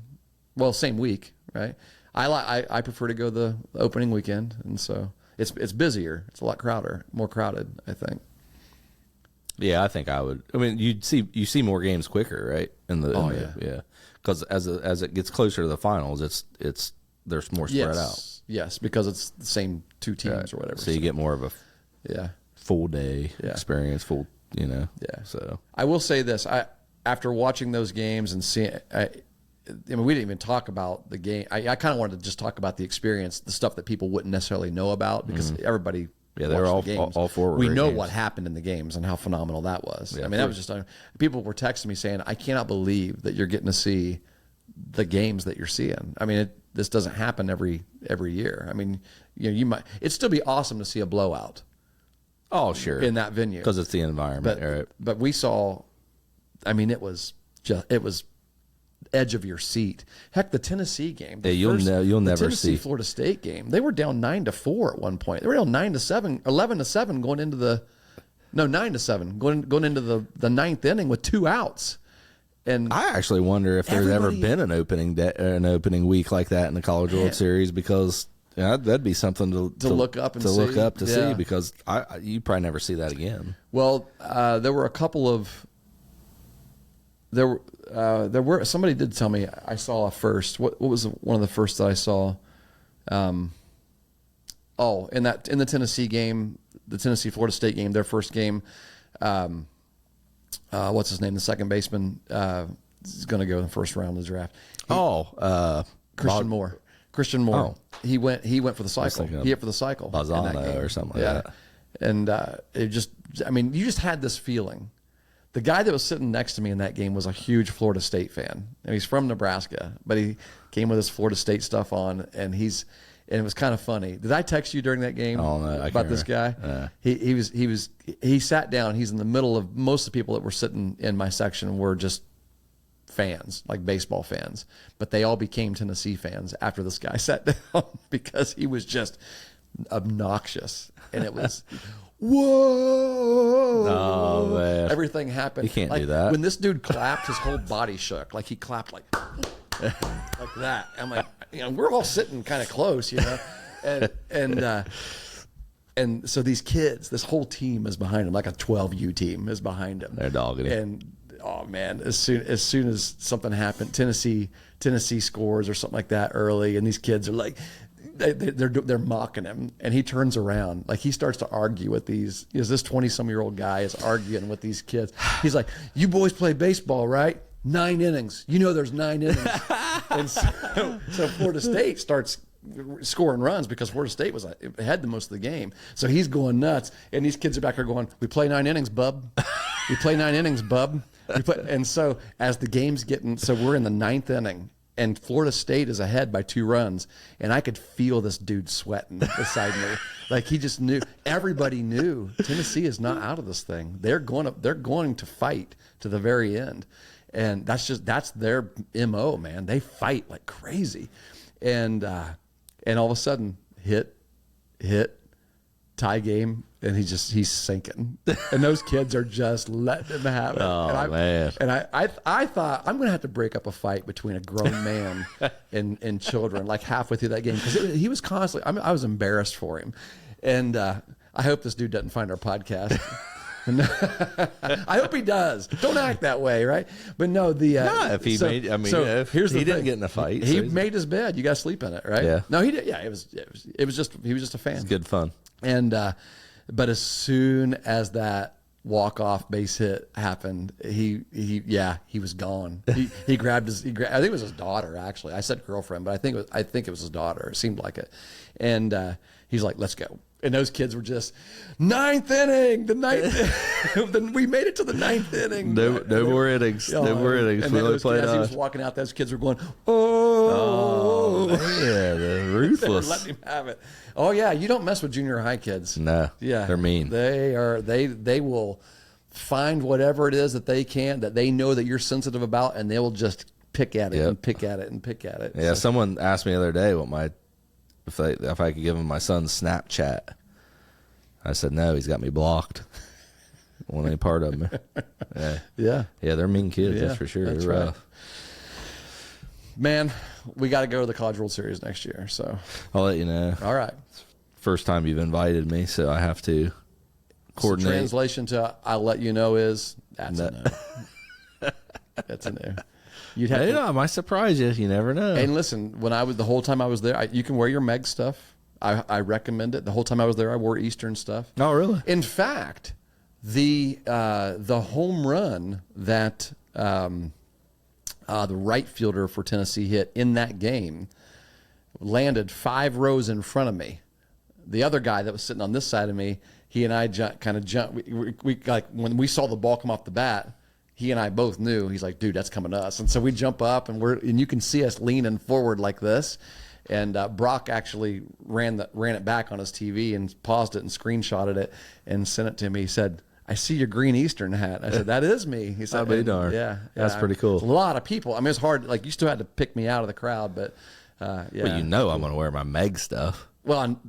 Well, same week, right? I prefer to go the opening weekend, and so it's busier. It's a lot more crowded, I think. Yeah, I think I would. I mean, you see more games quicker, right? Yeah. Because as it gets closer to the finals, it's there's more spread out. Yes, because it's the same two teams or whatever. So you get more of a full day experience. Yeah. So I will say this: after watching those games and seeing. We didn't even talk about the game. I kind of wanted to just talk about the experience, the stuff that people wouldn't necessarily know about because everybody they're all the games. All four. We know games. what happened in the games and how phenomenal that was. Yeah, that was just people were texting me saying, "I cannot believe that you're getting to see the games that you're seeing." I mean, this doesn't happen every year. I mean, you might. It'd still be awesome to see a blowout. Oh, sure, in that venue because it's the environment. Right? But we saw. I mean, it was edge of your seat. Heck, the Tennessee game. You'll never Tennessee see Florida State game. They were down 9-4 at one point. They were down 9-7, 11-7 going into 9-7 going into the ninth inning with 2 outs. And I actually wonder if there's ever been an opening week like that in the College World Series, because that'd be something to look up and see, because you probably never see that again. Well, there were a couple of. There were somebody did tell me I saw a first. What was one of the first that I saw? In the Tennessee game, the Tennessee Florida State game, their first game. What's his name? The second baseman is going to go in the first round of the draft. Christian Moore. Christian Moore. Oh. He went for the cycle. He hit for the cycle. Lozano or something like that. And you just had this feeling. The guy that was sitting next to me in that game was a huge Florida State fan. And he's from Nebraska, but he came with his Florida State stuff on, and it was kind of funny. Did I text you during that game about this guy? He sat down. He's in the middle of most of the people that were sitting in my section were just fans, like baseball fans, but they all became Tennessee fans after this guy sat down because he was just obnoxious, and it was. Whoa! Oh, man. Everything happened. You can't do that. When this dude clapped, his whole body shook. Like he clapped like that. I'm like, we're all sitting kind of close, and so these kids, this whole team is behind him, like a 12U team is behind him. They're dogging it. And oh man, as soon as something happened, Tennessee scores or something like that early, and these kids are like. They're mocking him, and he turns around, like he starts to argue with this 20-some-year-old guy is arguing with these kids. He's like, "You boys play baseball, right? 9 innings. There's 9 innings." And so Florida State starts scoring runs because Florida State had the most of the game. So he's going nuts, and these kids are back there going, "We play 9 innings, bub. We play 9 innings, bub." And so as the game's we're in the 9th inning. And Florida State is ahead by 2 runs, and I could feel this dude sweating beside me. Like he just knew. Everybody knew Tennessee is not out of this thing. They're going to fight to the very end. And that's their MO, man. They fight like crazy. And all of a sudden hit, tie game, and he's sinking. And those kids are just letting him have it. Oh, man. And I thought, I'm going to have to break up a fight between a grown man and children, like halfway through that game. Because he was constantly, I was embarrassed for him. And I hope this dude doesn't find our podcast. I hope he does. Don't act that way, right? But no, if he made, I mean, if here's he the didn't thing. get in a fight, he made his bed. You got to sleep in it, right? Yeah. No, he did. Yeah, it was just he was just a fan. It's good fun. And but as soon as that walk-off base hit happened, he was gone. He grabbed I think it was his daughter, actually. I said girlfriend, but I think it was his daughter. It seemed like it. And he's like, "Let's go." And those kids were just, ninth inning. Then we made it to the ninth inning. No more innings. No more innings. And then as he was walking out, those kids were going, oh, man, ruthless. They were letting him have it. Oh yeah, you don't mess with junior high kids. No, yeah, they're mean. They will find whatever it is that they can, that they know that you're sensitive about, and they will just pick at it and pick at it and pick at it. Yeah, someone asked me the other day if I could give him my son's Snapchat. I said no, he's got me blocked. Want any part of me? Yeah, they're mean kids. That's for sure. They're rough. Man, we got to go to the College World Series next year. So I'll let you know. All right. First time you've invited me, so I have to coordinate. So translation to "I'll let you know" is that's a no. That's a no. You'd have I might surprise you. You never know. And listen, the whole time I was there, you can wear your Meg stuff. I recommend it. The whole time I was there, I wore Eastern stuff. Oh, really? In fact, the home run that the right fielder for Tennessee hit in that game landed 5 rows in front of me. The other guy that was sitting on this side of me, he and I kind of jumped. We like when we saw the ball come off the bat. He and I both knew. He's like, dude, that's coming to us. And so we jump up, and you can see us leaning forward like this. And Brock actually ran it back on his TV and paused it and screenshotted it and sent it to me. He said, "I see your green Eastern hat." I said, "That is me." He said, "I'll be darned." Yeah, that's pretty cool. A lot of people. I mean, it's hard. Like you still had to pick me out of the crowd, but Well, I'm going to wear my Meg stuff. Well,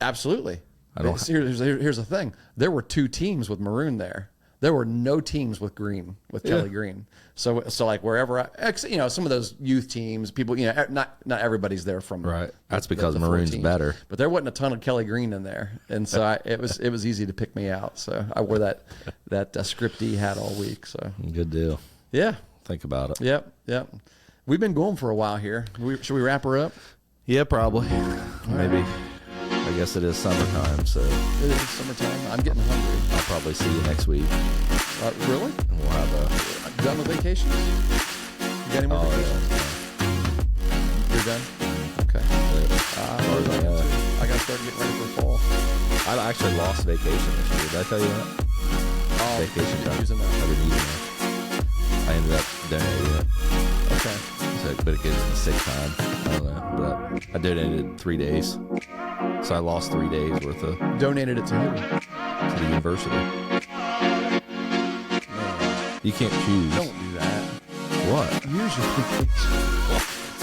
absolutely. Here's the thing. There were 2 teams with maroon there. There were no teams with green, with Kelly Green. So like wherever some of those youth teams, people, not everybody's there from right. That's because maroon's better. But there wasn't a ton of Kelly Green in there, and so it was easy to pick me out. So I wore that Script D hat all week. So good deal. Yeah. Think about it. Yep. We've been going for a while here. Should we wrap her up? Yeah, probably. Maybe. I guess it is summertime, so. It is summertime. I'm getting hungry. I'll probably see you next week. Really? And we'll have done with vacations? You got any more vacations? Yeah. You're done? Okay. I got to start getting ready for fall. I actually lost vacation this year. Did I tell you that? Vacation time. Using that. I've been using that. I ended up donating it. Okay. So, but it gives me sick time. I don't know. But I donated 3 days. So I lost 3 days worth of. Donated it to who? To the university. No. You can't choose. Don't do that. What? Use your vacation.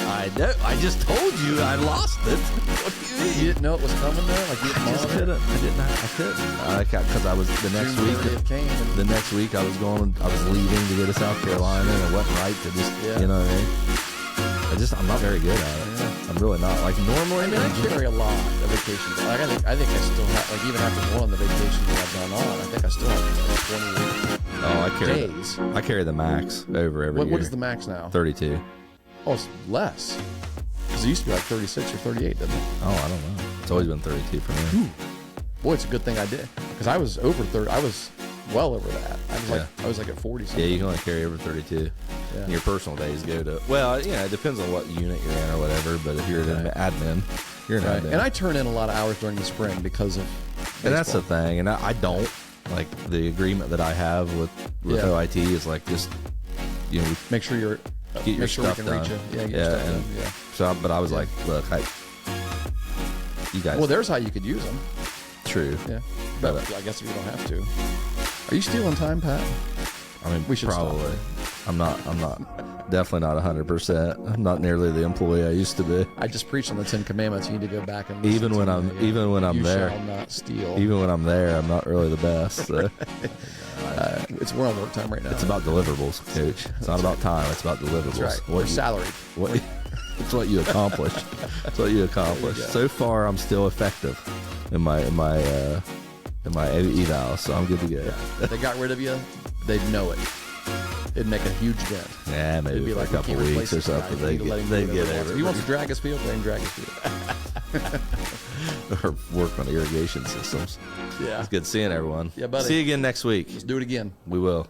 I know. I just told you I lost it. What do you mean? You didn't know it was coming though? Like you didn't know it? I did not. I couldn't. Because I was the next week. The next week I was leaving to go to South Carolina, and it wasn't right to just. You know what I mean? I'm not very good at it. Yeah. I'm really not. Like normally, I mean, I carry a lot of vacations. Like I think I still have, like even after one of the vacations that I've gone on, I think I still have 20 days. I carry the max over every year. What is the max now? 32. Oh, it's less. Because it used to be like 36 or 38, didn't it? Oh, I don't know. It's always been 32 for me. Boy, it's a good thing I did. Because I was over 30. I was well over that. I was like at 40 something. Yeah, you can only carry over 32. Yeah. And your personal days go to, well, it depends on what unit you're in or whatever, but if you're an admin, you're an admin. And I turn in a lot of hours during the spring because of baseball. And that's the thing. And I don't. Like, the agreement that I have with OIT is like, just, make sure you're, get your stuff we can done. reach you. Yeah, get your stuff done. Yeah. So, but I was like, look, you guys. Well, there's how you could use them. True. Yeah. But I guess if you don't have to. Are you stealing time, Pat? I mean, we should probably. Stop. I'm not definitely not 100%. I'm not nearly the employee I used to be. I just preached on the 10 Commandments. You need to go back and listen Even when to I'm me. You there, shall not steal. even when I'm there, I'm not really the best. So. We're on work time right now. It's about deliverables, Coach. It's not about time. It's about deliverables. That's right. We're salaried. It's what you accomplish. It's what you accomplish. So far, I'm still effective in my eval, so I'm good to go. If they got rid of you, they'd know it. It'd make a huge dent. Yeah, maybe It'd be for like a couple weeks or something. They get over If he wants to drag his field, let him drag his field. or work on irrigation systems. Yeah. It's good seeing everyone. Yeah, buddy. See you again next week. Let's do it again. We will.